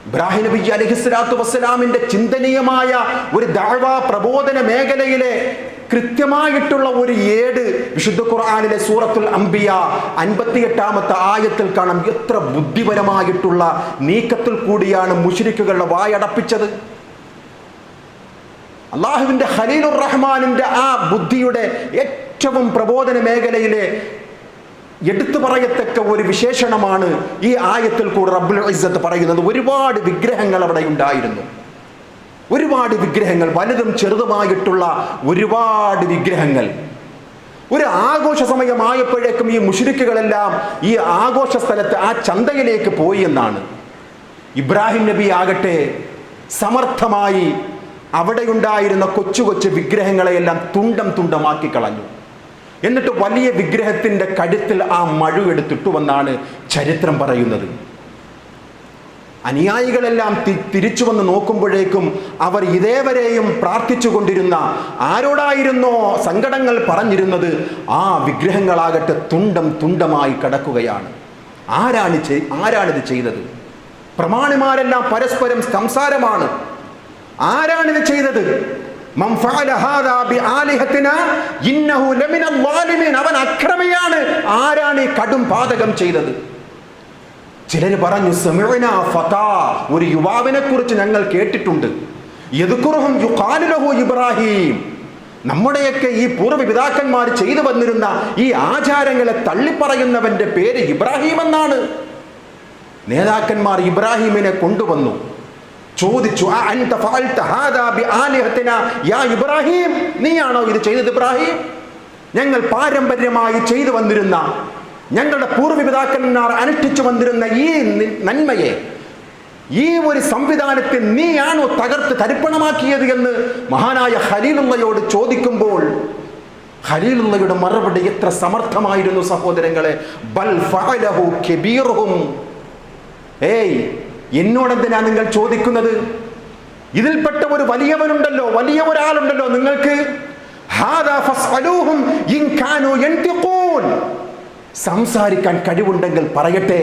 ഇബ്രാഹിം നബി അലൈഹിസ്സലാത്തു വസ്സലാമിന്റെ ചിന്തനീയമായ ഒരു ദഅ്വാ പ്രബോധന മേഖലയിലെ കൃത്യമായിട്ടുള്ള ഒരു ഏട് വിശുദ്ധ ഖുർആനിലെ സൂറത്തുൽ അംബിയ 58-ാമത്തെ ആയത്തിൽ കാണാം. എത്ര ബുദ്ധിപരമായിട്ടുള്ള നീക്കത്തിൽ കൂടിയാണ് മുശ്രിക്കുകളുടെ വായടപ്പിച്ചത്. അല്ലാഹുവിന്റെ ഖലീലുർ റഹ്മാനിന്റെ ആ ബുദ്ധിയുടെ ഏറ്റവും പ്രബോധന മേഖലയിലെ എടുത്തു പറയത്തക്ക ഒരു വിശേഷണമാണ് ഈ ആയത്തിൽ കൂടെ റബ്ബുൽ ഇസ്സത്ത് പറയുന്നത്. ഒരുപാട് വിഗ്രഹങ്ങൾ അവിടെ ഉണ്ടായിരുന്നു, ഒരുപാട് വിഗ്രഹങ്ങൾ, വലുതും ചെറുതുമായിട്ടുള്ള ഒരുപാട് വിഗ്രഹങ്ങൾ. ഒരു ആഘോഷ സമയമായപ്പോഴേക്കും ഈ മുശ്രിക്കുകളെല്ലാം ഈ ആഘോഷ സ്ഥലത്ത് ആ ചന്തയിലേക്ക് പോയി എന്നാണ്. ഇബ്രാഹിം നബി ആകട്ടെ സമർത്ഥമായി അവിടെയുണ്ടായിരുന്ന കൊച്ചു കൊച്ചു വിഗ്രഹങ്ങളെയെല്ലാം തുണ്ടം തുണ്ടമാക്കി കളഞ്ഞു. എന്നിട്ട് വലിയ വിഗ്രഹത്തിന്റെ കഴുത്തിൽ ആ മഴു എടുത്തിട്ടുവെന്നാണ് ചരിത്രം പറയുന്നത്. അനുയായികളെല്ലാം തിരിച്ചു വന്ന് നോക്കുമ്പോഴേക്കും അവർ ഇതേവരെയും പ്രാർത്ഥിച്ചു കൊണ്ടിരുന്ന, ആരോടായിരുന്നോ സങ്കടങ്ങൾ പറഞ്ഞിരുന്നത്, ആ വിഗ്രഹങ്ങളാകട്ടെ തുണ്ടം തുണ്ടമായി കിടക്കുകയാണ്. ആരാണിത് ചെയ്തത്? പ്രമാണിമാരെല്ലാം പരസ്പരം സംസാരമാണ്. ആരാണിത് ചെയ്തത്? അവൻ അക്രമിയാണ്. ആരാണ് ഈ കടും പാതകം ചെയ്തത്? ചിലർ പറഞ്ഞു, സമിഅനാ ഫതാ, ഒരു യുവാവിനെ കുറിച്ച് ഞങ്ങൾ കേട്ടിട്ടുണ്ട്, യദ്കുറുഹും യുഖാലു ലഹു ഇബ്രാഹിം. നമ്മുടെയൊക്കെ ഈ പൂർവ്വ പിതാക്കന്മാർ ചെയ്തു വന്നിരുന്ന ഈ ആചാരങ്ങളെ തള്ളിപ്പറയുന്നവന്റെ പേര് ഇബ്രാഹിം എന്നാണ്. നേതാക്കന്മാർ ഇബ്രാഹിമിനെ കൊണ്ടുവന്നു, ചോദിച്ചു, ഇബ്രാഹിം, നീയാണോ ഇത് ചെയ്തത് ഇബ്രാഹിം? ഞങ്ങൾ പാരമ്പര്യമായി ചെയ്തു വന്നിരുന്ന, ഞങ്ങളുടെ പൂർവ്വപിതാക്കന്മാർ അനുഷ്ഠിച്ചു വന്നിരുന്ന ഈ നന്മയെ, ഈ ഒരു സംവിധാനത്തെ നീയാണോ തകർത്ത് തരിപ്പണമാക്കിയത് എന്ന് മഹാനായ ഖലീലുള്ളയോട് ചോദിക്കുമ്പോൾ ഖലീലുള്ളയുടെ മറുപടി എത്ര സമർത്ഥമായിരുന്നു സഹോദരങ്ങളെ. ബൽ ഫഅലഹു കബീറുഹും. എന്നോടെന്തിനാ നിങ്ങൾ ചോദിക്കുന്നത്? ഇതിൽപ്പെട്ട ഒരു വലിയവനുണ്ടല്ലോ, വലിയ ഒരാളുണ്ടല്ലോ നിങ്ങൾക്ക്. സംസാരിക്കാൻ കഴിവുണ്ടെങ്കിൽ പറയട്ടെ,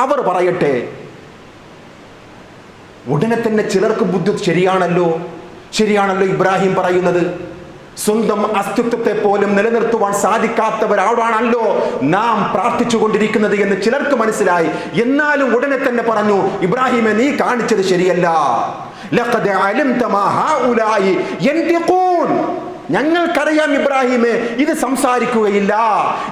അവർ പറയട്ടെ. ഉടനെ തന്നെ ചിലർക്ക് ബുദ്ധി, ശരിയാണല്ലോ ഇബ്രാഹിം പറയുന്നത്. സ്വന്തം അസ്തിത്വത്തെ പോലും നിലനിർത്തുവാൻ സാധിക്കാത്തവരാണല്ലോ നാം പ്രാർത്ഥിച്ചു കൊണ്ടിരിക്കുന്നത് എന്ന് ചിലർക്ക് മനസ്സിലായി. എന്നാലും ഉടനെ തന്നെ പറഞ്ഞു, ഇബ്രാഹിമെ നീ കാണിച്ചത് ശരിയല്ല. ലഖദ് അലിംത മാ ഹൗലായി യൻതിഖൂൻ. ഞങ്ങൾക്കറിയാം ഇബ്രാഹിമേ, ഇത് സംസാരിക്കുകയില്ല,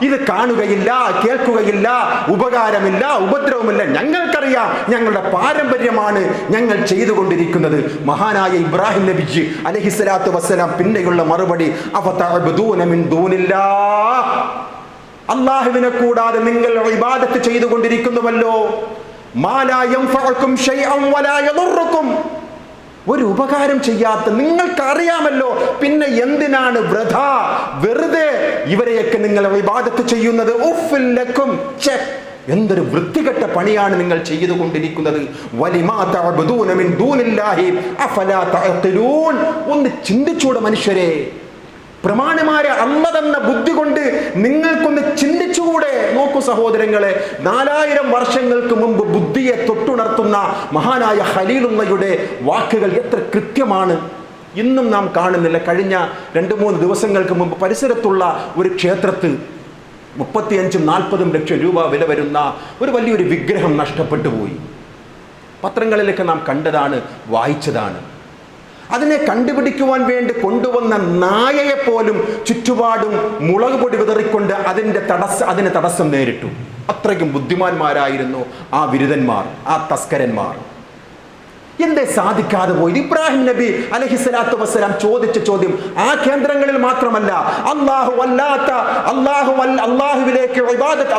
ഇത് കാണുകയില്ല, കേൾക്കുകയില്ല, ഉപകാരമില്ല, ഉപദ്രവമില്ല. ഞങ്ങൾക്കറിയാം, ഞങ്ങളുടെ പാരമ്പര്യമാണ് ഞങ്ങൾ ചെയ്തുകൊണ്ടിരിക്കുന്നത്. മഹാനായ ഇബ്രാഹിം നബി അലൈഹിസ്സലാത്തു വസ്സലാം പിന്നെയുള്ള മറുപടി, അഫതഅബ്ദൂന മിൻ ദൂനില്ലാഹ്, അല്ലാഹുവിനെ കൂടാതെ നിങ്ങൾ ഇബാദത്ത് ചെയ്തുകൊണ്ടിരിക്കുന്നുവല്ലോ. മാ ലാ യൻഫഉകും ശൈഅൻ വലാ യദുറുകും, ഒരു ഉപകാരം ചെയ്യാത്ത നിങ്ങൾക്കറിയാമല്ലോ, പിന്നെ എന്തിനാണ് വെറുതെ ഇവരെയൊക്കെ നിങ്ങൾ ഇബാദത്ത് ചെയ്യുന്നത്? ഉഫ്ഫിൽ ലക്കും, എന്തൊരു വൃത്തികെട്ട പണിയാണ് നിങ്ങൾ ചെയ്തുകൊണ്ടിരിക്കുന്നത്. വലിമാ തഅബ്ദൂന മിൻ ദൂനില്ലാഹി അഫലാ തഅഖിലൂൻ, ഒന്ന് ചിന്തിച്ചൂടെ മനുഷ്യരെ? പ്രമാണിമാരെ അല്ല തന്ന ബുദ്ധി കൊണ്ട് നിങ്ങൾക്കൊന്ന് ചിന്തിച്ചുകൂടെ? നോക്കൂ സഹോദരങ്ങളെ, 4000 വർഷങ്ങൾക്ക് മുമ്പ് ബുദ്ധിയെ തൊട്ടുണർത്തുന്ന മഹാനായ ഖലീലുള്ളയുടെ വാക്കുകൾ എത്ര കൃത്യമാണ്. ഇന്നും നാം കാണുന്നില്ല. കഴിഞ്ഞ 2-3 ദിവസങ്ങൾക്ക് മുമ്പ് പരിസരത്തുള്ള ഒരു ക്ഷേത്രത്തിൽ 35-40 ലക്ഷം രൂപ വില വരുന്ന ഒരു വലിയൊരു വിഗ്രഹം നഷ്ടപ്പെട്ടു പോയി. പത്രങ്ങളിലൊക്കെ നാം കണ്ടതാണ്, വായിച്ചതാണ്. അതിനെ കണ്ടുപിടിക്കുവാൻ വേണ്ടി കൊണ്ടുവന്ന നായയെ പോലും ചുറ്റുപാടും മുളക് പൊടി വിതറിക്കൊണ്ട് അതിന് തടസ്സം നേരിട്ടു. അത്രയ്ക്കും ബുദ്ധിമാന്മാരായിരുന്നു ആ വിരുദ്ധന്മാർ, ആ തസ്കരന്മാർ. എന്തേ സാധിക്കാതെ പോയത്? ഇബ്രാഹിം നബി അലൈഹിസ്സലാത്തു വസ്സലാം ചോദിച്ച ചോദ്യം ആ കേന്ദ്രങ്ങളിൽ മാത്രമല്ല,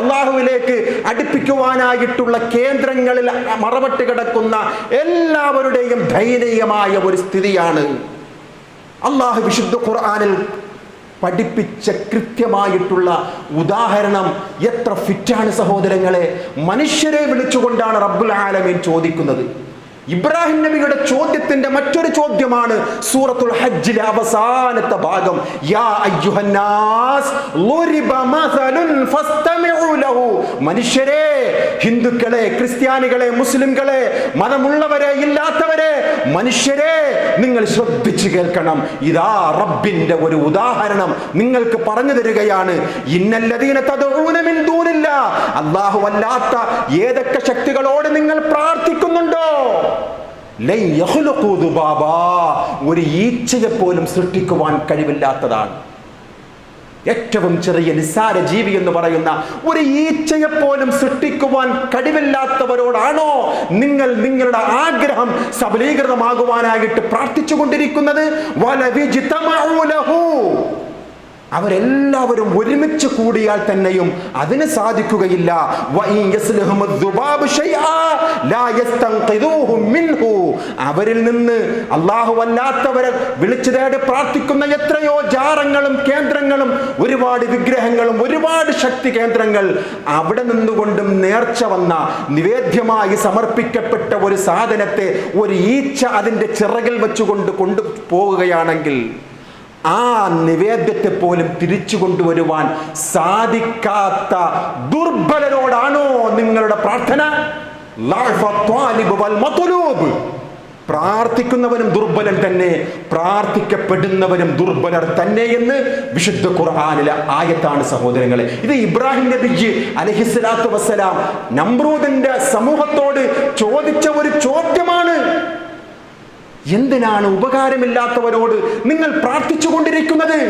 അള്ളാഹുവിലേക്ക് അടുപ്പിക്കുവാനായിട്ടുള്ള കേന്ദ്രങ്ങളിൽ മറവട്ട് കിടക്കുന്ന എല്ലാവരുടെയും ദയനീയമായ ഒരു സ്ഥിതിയാണ്. അള്ളാഹു വിശുദ്ധ ഖുർആനിൽ പഠിപ്പിച്ച കൃത്യമായിട്ടുള്ള ഉദാഹരണം എത്ര ഫിറ്റാണ് സഹോദരങ്ങളെ. മനുഷ്യരെ വിളിച്ചുകൊണ്ടാണ് റബ്ബുൽ ആലമീൻ ചോദിക്കുന്നത്. ഇബ്രാഹിം നബിയുടെ ചോദ്യത്തിന്റെ മറ്റൊരു ചോദ്യമാണ് സൂറത്തുൽ ഹജ്ജിലെ അവസാനത്തെ ഭാഗം. യാ അയ്യുഹന്നാസ് ളുരിബ മസലുൻ ഫസ്തമിഉ ലഹു, മനുഷ്യരെ, ഹിന്ദുക്കളെ, ക്രിസ്ത്യാനികളെ, മുസ്ലിംകളെ, മതമുള്ളവരെ, ഇല്ലാത്തവരെ, മനുഷ്യരെ, നിങ്ങൾ ശ്രദ്ധിച്ചു കേൾക്കണം. ഇതാ റബ്ബിന്റെ ഒരു ഉദാഹരണം നിങ്ങൾക്ക് പറഞ്ഞു തരികയാണ്. ഇന്നല്ലദീന തദ്ഊന മിൻ ദൂനില്ലാഹ്, അല്ലാഹു അല്ലാത്ത ഏതൊക്കെ ശക്തികളോട് നിങ്ങൾ പ്രാർത്ഥിക്കുന്നുണ്ടോ, ഒരു ഈച്ചയെ പോലും സൃഷ്ടിക്കുവാൻ കഴിവില്ലാത്തതാണ്. ഏറ്റവും ചെറിയ നിസ്സാര ജീവി എന്ന് പറയുന്ന ഒരു ഈച്ചയെ പോലും സൃഷ്ടിക്കുവാൻ കഴിവില്ലാത്തവരോടാണോ നിങ്ങൾ നിങ്ങളുടെ ആഗ്രഹം സബലീകൃതമാകുവാനായിട്ട് പ്രാർത്ഥിച്ചുകൊണ്ടിരിക്കുന്നത്? അവരെല്ലാവരും ഒരുമിച്ച് കൂടിയാൽ തന്നെയും അതിന് സാധിക്കുകയില്ല. അവരിൽ നിന്ന് അല്ലാഹു അല്ലാത്തവരെ വിളിച്ചു തേടി പ്രാർത്ഥിക്കുന്ന എത്രയോ ജാറങ്ങളും കേന്ദ്രങ്ങളും ഒരുപാട് വിഗ്രഹങ്ങളും ഒരുപാട് ശക്തി കേന്ദ്രങ്ങൾ, അവിടെ നിന്നുകൊണ്ടും നേർച്ച വന്ന നിവേദ്യമായി സമർപ്പിക്കപ്പെട്ട ഒരു സാധനത്തെ ഒരു ഈച്ച അതിൻ്റെ ചിറകിൽ വെച്ചുകൊണ്ട് കൊണ്ടുപോവുകയാണെങ്കിൽ ആ നിവേദ്യത്തെ പോലും തിരിച്ചു കൊണ്ടുവരുവാൻ സാധിക്കാത്ത ദുർബലരോടാണോ നിങ്ങളുടെ പ്രാർത്ഥന? പ്രാർത്ഥിക്കുന്നവനും ദുർബലൻ തന്നെ, പ്രാർത്ഥിക്കപ്പെടുന്നവനും ദുർബലർ തന്നെ എന്ന് വിശുദ്ധ ഖുർആനിലെ ആയത്താണ് സഹോദരങ്ങളെ. ഇത് ഇബ്രാഹിം നബി അലൈഹിസ്സലാത്തു വസ്സലാം നമ്രൂദിന്റെ സമൂഹത്തോട് ചോദിച്ച ഒരു ചോദ്യമാണ്. എന്തിനാണ് ഉപകാരമില്ലാത്തവരോട് നിങ്ങൾ പ്രാർത്ഥിച്ചു കൊണ്ടിരിക്കുന്നത്?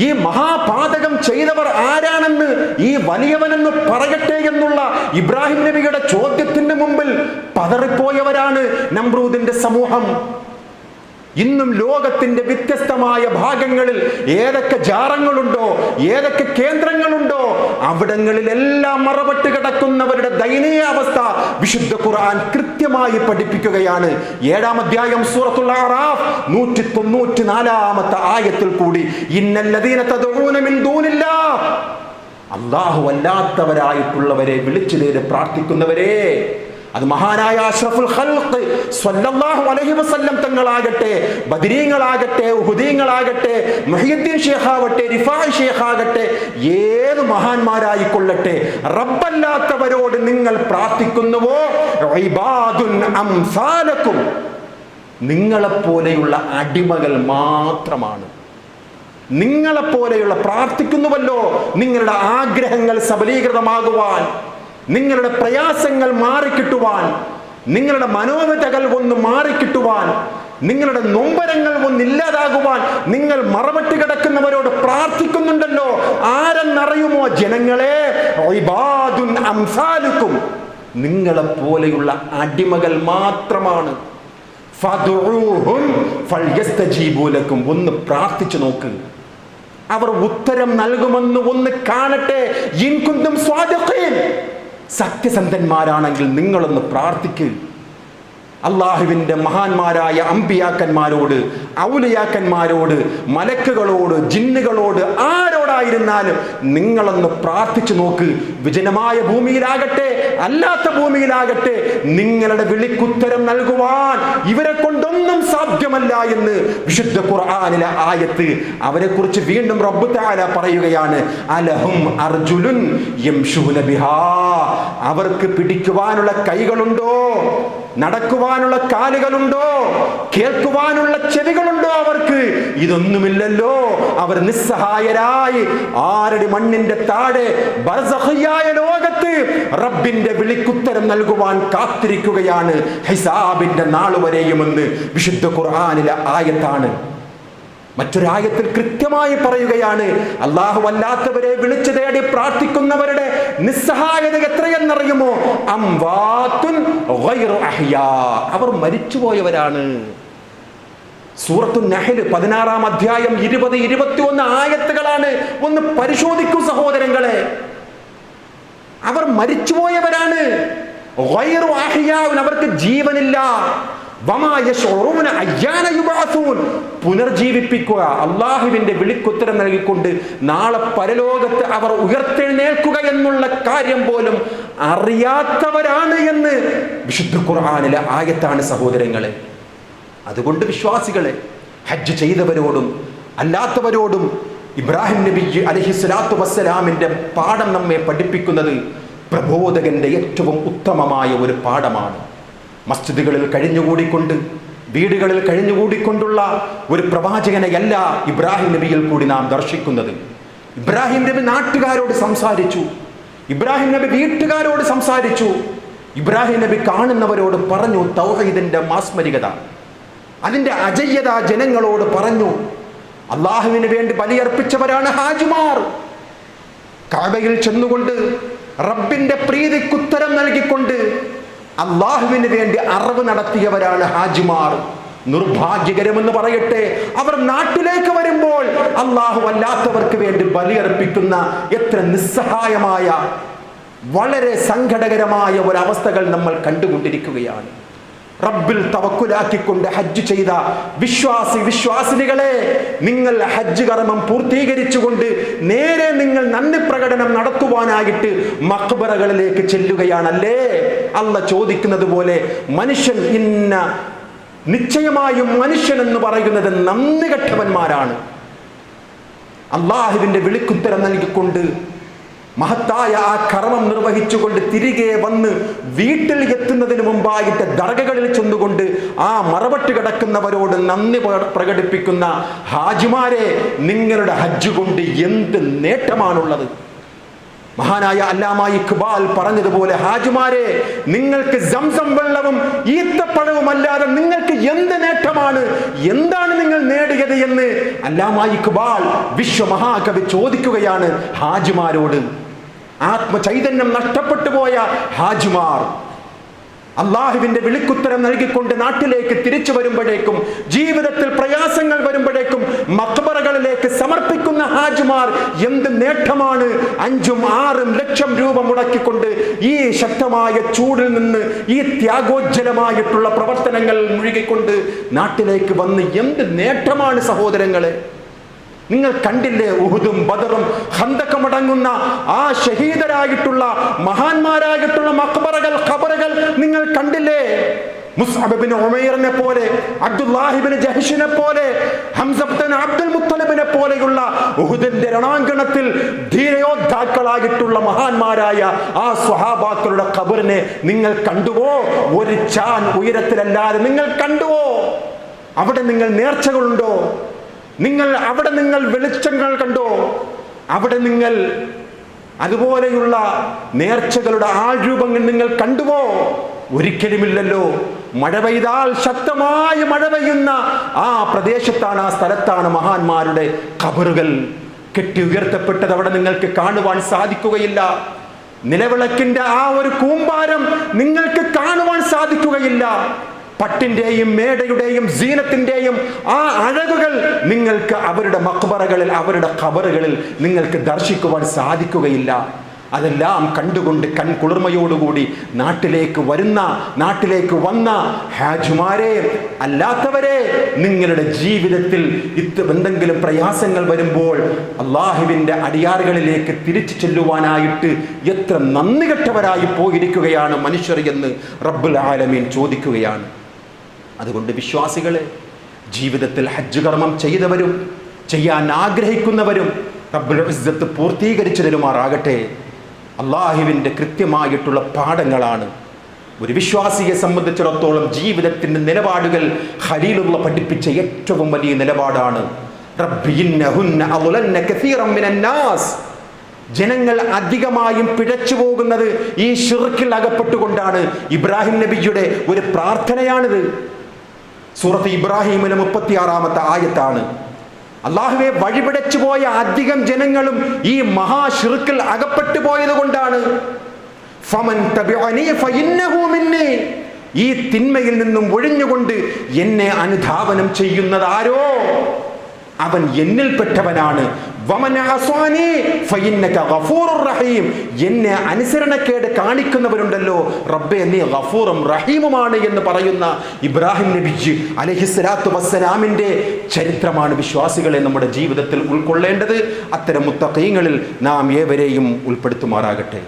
ഈ മഹാപാതകം ചെയ്തവർ ആരാണെന്ന് ഈ വലിയവനെന്ന് പറയട്ടെ എന്നുള്ള ഇബ്രാഹിം നബിയുടെ ചോദ്യത്തിന് മുമ്പിൽ പതറിപ്പോയവരാണ് നമ്രൂദിന്റെ സമൂഹം. ഇന്നും ലോകത്തിന്റെ വ്യത്യസ്തമായ ഭാഗങ്ങളിൽ ഏതൊക്കെ ജാറങ്ങളുണ്ടോ, ഏതൊക്കെ കേന്ദ്രങ്ങളുണ്ടോ, അവിടങ്ങളിലെല്ലാം മറവട്ട് കിടക്കുന്നവരുടെ ദയനീയ അവസ്ഥ വിശുദ്ധ ഖുർആൻ കൃത്യമായി പഠിപ്പിക്കുകയാണ്. 7-ാം അധ്യായം സൂറത്തുൽ അറാഫ് 194-ാമത്തെ ആയത്തിൽ കൂടി ഇന്നല്ലദീന തദ്ഊന മിൻ ദൂനില്ലാഹ്, അല്ലാഹു അല്ലാത്തവരായിട്ടുള്ളവരെ വിളിച്ചു തേടി പ്രാർത്ഥിക്കുന്നവരെ, അത് മഹാനായ അഷ്റഫുൽ ഖൽഖ് സ്വല്ലല്ലാഹു അലൈഹി വസല്ലം തങ്ങളാകട്ടെ, ബദരീങ്ങളാകട്ടെ, ഉഹുദീങ്ങളാകട്ടെ, മുഹ്യിദ്ദീൻ ശൈഖാവട്ടെ, റിഫാഇ ശൈഖാകട്ടെ, ഏത് മഹാന്മാരായിക്കൊള്ളട്ടെ, റബ്ബല്ലാത്തവരോട് നിങ്ങൾ പ്രാർത്ഥിക്കുന്നുവോ ഇബാദുൻ അംസാലക്കും, നിങ്ങളെപ്പോലെയുള്ള അടിമകൾ മാത്രമാണ്. നിങ്ങളെപ്പോലെയുള്ള പ്രാർത്ഥിക്കുന്നുവല്ലോ, നിങ്ങളുടെ ആഗ്രഹങ്ങൾ സബലീകൃതമാകുവാൻ, നിങ്ങളുടെ പ്രയാസങ്ങൾ മാറിക്കിട്ടുവാൻ, നിങ്ങളുടെ മനോവ്യതകൾ ഒന്ന് മാറിക്കിട്ടുവാൻ, നിങ്ങളുടെ നൊമ്പരങ്ങൾ ഒന്നില്ലാതാകുവാൻ നിങ്ങൾ മറവട്ട് കിടക്കുന്നവരോട് പ്രാർത്ഥിക്കുന്നുണ്ടല്ലോ. ആരെന്നറിയുമോ ജനങ്ങളെ? ഇബാദുൻ അംസാലുക്കും, നിങ്ങളെ പോലെയുള്ള അടിമകൾ മാത്രമാണ്. ഫദ്ഉഹും ഫൽയസ്തജീബു ലക്കും, ഒന്ന് പ്രാർത്ഥിച്ചു നോക്ക്, അവർ ഉത്തരം നൽകുമെന്ന് ഒന്ന് കാണട്ടെ. ഇൻ കുന്തും സ്വാദിഖീൻ, സത്യസന്ധന്മാരാണെങ്കിൽ നിങ്ങളൊന്ന് പ്രാർത്ഥിക്കുക. അള്ളാഹുവിൻ്റെ മഹാന്മാരായ അമ്പിയാക്കന്മാരോട്, ഔലിയാക്കന്മാരോട്, മലക്കുകളോട്, ജിന്നുകളോട്, ആരോടായിരുന്നാലും നിങ്ങളൊന്ന് പ്രാർത്ഥിച്ചു നോക്ക്. വിജനമായ ഭൂമിയിലാകട്ടെ അല്ലാത്ത ഭൂമിയിലാകട്ടെ നിങ്ങളുടെ വിളിക്കുത്തരം നൽകുവാൻ ഇവരെ കൊണ്ടൊന്നും സാധ്യമല്ല എന്ന് വിശുദ്ധ ഖുർആനിലെ ആയത്ത് അവരെ കുറിച്ച് വീണ്ടും റബ്ബ് തആല പറയുകയാണ്. അലഹും അർജുലുൻ യംശൂന ബിഹാ, അവർക്ക് പിടിക്കുവാനുള്ള കൈകളുണ്ടോ? നടക്കുവാനുള്ള കാലുകളുണ്ടോ? കേൾക്കുവാനുള്ള ചെവികളുണ്ടോ അവർക്ക്? ഇതൊന്നുമില്ലല്ലോ. അവർ നിസ്സഹായരായി ആരടി മണ്ണിന്റെ താഴെ ബർസഖിയായ ലോകത്ത് റബ്ബിന്റെ വിളിക്കുത്തരം നൽകുവാൻ കാത്തിരിക്കുകയാണ് ഹിസാബിന്റെ നാൾ വരെയുമെന്ന് വിശുദ്ധ ഖുർആനിലെ ആയത്താണ്. മറ്റൊരായത്തിൽ കൃത്യമായി പറയുകയാണ്, അല്ലാഹു അല്ലാത്തവരെ വിളിച്ചു തേടി പ്രാർത്ഥിക്കുന്നവരുടെ നിസ്സഹായത എത്രയെന്നറിയുമോ? അംവാതുൻ ഗൈറു അഹ്യാ, അവർ മരിച്ചുപോയവരാണ്. സൂറത്തുൻ നഹ്ൽ 16-ാം അധ്യായം 20-21 ആയത്തുകളാണ്. ഒന്ന് പരിശോധിക്കൂ സഹോദരങ്ങളെ, അവർ മരിച്ചുപോയവരാണ്. ഗൈറു അഹ്യാ, അവർക്ക് ജീവനില്ല. പുനർജീവിപ്പിക്കുക, അള്ളാഹുവിന്റെ വിളിക്കുത്തരം നൽകിക്കൊണ്ട് നാളെ പരലോകത്ത് അവർ ഉയർത്തെഴുന്നേൽക്കുക എന്നുള്ള കാര്യം പോലും അറിയാത്തവരാണ് എന്ന് വിശുദ്ധ ഖുർആനിലെ ആയത്താണ് സഹോദരങ്ങളെ. അതുകൊണ്ട് വിശ്വാസികളെ, ഹജ്ജ് ചെയ്തവരോടും അല്ലാത്തവരോടും ഇബ്രാഹിം നബി അലൈഹിസ്സലാത്തു വസ്സലാമിന്റെ പാഠം നമ്മെ പഠിപ്പിക്കുന്നത് പ്രബോധകന്റെ ഏറ്റവും ഉത്തമമായ ഒരു പാഠമാണ്. മസ്ജിദുകളിൽ കഴിഞ്ഞുകൂടിക്കൊണ്ട്, വീടുകളിൽ കഴിഞ്ഞുകൂടിക്കൊണ്ടുള്ള ഒരു പ്രവാചകനെയല്ല ഇബ്രാഹിം നബിയിൽ കൂടി നാം ദർശിക്കുന്നത്. ഇബ്രാഹിം നബി നാട്ടുകാരോട് സംസാരിച്ചു, ഇബ്രാഹിം നബി വീട്ടുകാരോട് സംസാരിച്ചു, ഇബ്രാഹിം നബി കാണുന്നവരോട് പറഞ്ഞു തൗഹീദിന്റെ മാസ്മരികത, അതിന്റെ അജയ്യത ജനങ്ങളോട് പറഞ്ഞു. അള്ളാഹുവിന് വേണ്ടി ബലിയർപ്പിച്ചവരാണ് ഹാജിമാർ. കഅബയിൽ ചെന്നുകൊണ്ട് റബ്ബിന്റെ പ്രീതിക്കുത്തരം നൽകിക്കൊണ്ട് അള്ളാഹുവിന് വേണ്ടി അറവ് നടത്തിയവരാണ് ഹാജിമാർ. നിർഭാഗ്യകരമെന്ന് പറയട്ടെ, അവർ നാട്ടിലേക്ക് വരുമ്പോൾ അള്ളാഹു അല്ലാത്തവർക്ക് വേണ്ടി ബലിയർപ്പിക്കുന്ന എത്ര നിസ്സഹായമായ, വളരെ സങ്കടകരമായ ഒരവസ്ഥകൾ നമ്മൾ കണ്ടുകൊണ്ടിരിക്കുകയാണ്. റബ്ബിൽ തവക്കുലാക്കിക്കൊണ്ട് ഹജ്ജ് ചെയ്ത വിശ്വാസിനികളെ, നിങ്ങൾ ഹജ്ജ് കർമ്മം പൂർത്തീകരിച്ചുകൊണ്ട് നേരെ നിങ്ങൾ നന്ദി പ്രകടനം നടത്തുവാനായിട്ട് മഖ്ബറകളിലേക്ക് ചെല്ലുകയാണല്ലേ? അല്ലാഹ് ചോദിക്കുന്നത് പോലെ മനുഷ്യൻ നിശ്ചയമായും മനുഷ്യൻ എന്ന് പറയുന്നത് നന്ദി കെട്ടവന്മാരാണ്. അള്ളാഹുവിന്റെ വിളിക്കുത്തരം നൽകിക്കൊണ്ട് മഹത്തായ ആ കർമ്മം നിർവഹിച്ചുകൊണ്ട് തിരികെ വന്ന് വീട്ടിൽ എത്തുന്നതിന് മുമ്പായിട്ട് ദർഗകളിൽ ചെന്നുകൊണ്ട് ആ മറവട്ട് കിടക്കുന്നവരോട് നന്ദി പ്രകടിപ്പിക്കുന്ന ഹാജിമാരെ, നിങ്ങളുടെ ഹജ്ജ് കൊണ്ട് എന്ത് നേട്ടമാണുള്ളത്? മഹാനായ അല്ലാമ ഇഖ്ബാൽ പറഞ്ഞതുപോലെ, ഹാജിമാരെ, നിങ്ങൾക്ക് സംസം വെള്ളവും ഈത്തപ്പഴവും അല്ലാതെ നിങ്ങൾക്ക് എന്ത് നേട്ടമാണ്, എന്താണ് നിങ്ങൾ നേടിയത് എന്ന് അല്ലാമ ഇഖ്ബാൽ വിശ്വമഹാകവി ചോദിക്കുകയാണ് ഹാജിമാരോട്. ആത്മചൈതന്യം നഷ്ടപ്പെട്ടു പോയ ഹാജിമാർ അള്ളാഹുവിന്റെ വിളിക്കുത്തരം നൽകിക്കൊണ്ട് നാട്ടിലേക്ക് തിരിച്ചു വരുമ്പോഴേക്കും, ജീവിതത്തിൽ പ്രയാസങ്ങൾ വരുമ്പോഴേക്കും മഖ്ബറകളിലേക്ക് സമർപ്പിക്കുന്ന ഹാജിമാർ എന്ത് നേട്ടമാണ് 5-6 ലക്ഷം രൂപ മുടക്കിക്കൊണ്ട് ഈ ശക്തമായ ചൂടിൽ നിന്ന് ഈ ത്യാഗോജ്ജലമായിട്ടുള്ള പ്രവർത്തനങ്ങൾ മുഴുകിക്കൊണ്ട് നാട്ടിലേക്ക് വന്ന് എന്ത് നേട്ടമാണ് സഹോദരങ്ങളെ? നിങ്ങൾ കണ്ടില്ലേ ഉഹുദും ബദറും ഖന്തഖും അടങ്ങുന്ന ആ ഷഹീദരായിട്ടുള്ള മഹാന്മാരായിട്ടുള്ള മഖ്ബറകൾ, ഖബറുകൾ നിങ്ങൾ കണ്ടില്ലേ? മുസ്അബ് ഇബ്നു ഉമൈറിനെ പോലെ, അബ്ദുല്ലാഹി ഇബ്നു ജഹ്ഷിനെ പോലെ, ഹംസ ഇബ്നു അബ്ദുൽ മുത്തലിബിനെ പോലെയുള്ള ഉഹുദിന്റെ രണാങ്കണത്തിൽ ധീരയോദ്ധാക്കളായിട്ടുള്ള മഹാന്മാരായ ആ സ്വഹാബാക്കളുടെ ഖബറിനെ നിങ്ങൾ കണ്ടുവോ? ഒരു ചാൻ ഉയരത്തിലല്ലാതെ നിങ്ങൾ കണ്ടുവോ? അവിടെ നിങ്ങൾ നേർച്ചകളുണ്ടോ? അവിടെ നിങ്ങൾ വെളിച്ചങ്ങൾ കണ്ടോ? അവിടെ നിങ്ങൾ അതുപോലെയുള്ള നേർച്ചകളുടെ ആൾരൂപങ്ങൾ നിങ്ങൾ കണ്ടുവോ? ഒരിക്കലുമില്ലല്ലോ. മഴ പെയ്താൽ ശക്തമായ മഴ പെയ്യുന്ന ആ പ്രദേശത്താണ്, ആ സ്ഥലത്താണ് മഹാന്മാരുടെ ഖബറുകൾ കെട്ടി ഉയർത്തപ്പെട്ടത്. അവിടെ നിങ്ങൾക്ക് കാണുവാൻ സാധിക്കുകയില്ല. നിലവിളക്കിന്റെ ആ ഒരു കൂമ്പാരം നിങ്ങൾക്ക് കാണുവാൻ സാധിക്കുകയില്ല. പട്ടിന്റെയും മേടയുടെയും സീനത്തിന്റെയും ആ അഴകുകൾ നിങ്ങൾക്ക് അവരുടെ മഖ്ബറകളിൽ, അവരുടെ ഖബറുകളിൽ നിങ്ങൾക്ക് ദർശിക്കുവാൻ സാധിക്കുകയില്ല. അതെല്ലാം കണ്ടുകൊണ്ട് കൺകുളിർമയോടുകൂടി നാട്ടിലേക്ക് വന്ന ഹാജിമാരെ, അല്ലാത്തവരെ, നിങ്ങളുടെ ജീവിതത്തിൽ എന്തെങ്കിലും പ്രയാസങ്ങൾ വരുമ്പോൾ അള്ളാഹുവിൻ്റെ അടിയാറുകളിലേക്ക് തിരിച്ചു ചെല്ലുവാനായിട്ട് എത്ര നന്ദി കെട്ടവരായി പോയിരിക്കുകയാണ് മനുഷ്യർ എന്ന് റബ്ബുൽ ആലമീൻ ചോദിക്കുകയാണ്. അതുകൊണ്ട് വിശ്വാസികളെ, ജീവിതത്തിൽ ഹജ്ജ് കർമ്മം ചെയ്തവരും ചെയ്യാൻ ആഗ്രഹിക്കുന്നവരും റബ്ബുൽ ഇസ്സത്ത് പൂർത്തീകരിച്ചു തരുമാറാകട്ടെ. അള്ളാഹുവിൻ്റെ കൃത്യമായിട്ടുള്ള പാഠങ്ങളാണ് ഒരു വിശ്വാസിയെ സംബന്ധിച്ചിടത്തോളം ജീവിതത്തിൻ്റെ നിലപാടുകൾ. ഖലീലുള്ളാഹ് പഠിപ്പിച്ച ഏറ്റവും വലിയ നിലപാടാണ് റബ്ബി ഇന്നഹുന്ന അളലന്ന കസീറൻ മിനൻ നാസ്. ജനങ്ങൾ അധികമായും പിഴച്ചു പോകുന്നത് ഈ ശിർക്കിൽ അകപ്പെട്ടുകൊണ്ടാണ്. ഇബ്രാഹിം നബിയുടെ ഒരു പ്രാർത്ഥനയാണിത്. സൂറത്ത് ഇബ്രാഹിമിലെ 36-ാമത്തെ ആയത്താണ്. അള്ളാഹുവെ, വഴിപിടച്ചു പോയ അധികം ജനങ്ങളും ഈ മഹാശിർക്കിൽ അകപ്പെട്ടു പോയത് കൊണ്ടാണ്. ഫമൻ തബിഅനി ഫഇന്നഹു മിന്നി. ഈ തിന്മയിൽ നിന്നും ഒഴിഞ്ഞുകൊണ്ട് എന്നെ അനുധാവനം ചെയ്യുന്നതാരോ അവൻ എന്നിൽപ്പെട്ടവനാണ്. വമൻ അസ്വാനി ഫഇന്നക ഗഫൂറുർ റഹീം. എന്നെ അനുസരണക്കേട് കാണിക്കുന്നവരുണ്ടല്ലോ, റബ്ബേ നീ ഗഫൂറും റഹീമുമാണ് എന്ന് പറയുന്ന ഇബ്രാഹിം നബി അലൈഹിസ്സലാത്തു വസ്സലാമിൻ്റെ ചരിത്രമാണ് വിശ്വാസികളെ നമ്മുടെ ജീവിതത്തിൽ ഉൾക്കൊള്ളേണ്ടത്. അത്തരം മുത്തഖീങ്ങളിൽ നാം ഏവരെയും ഉൾപ്പെടുത്തുമാറാകട്ടെ.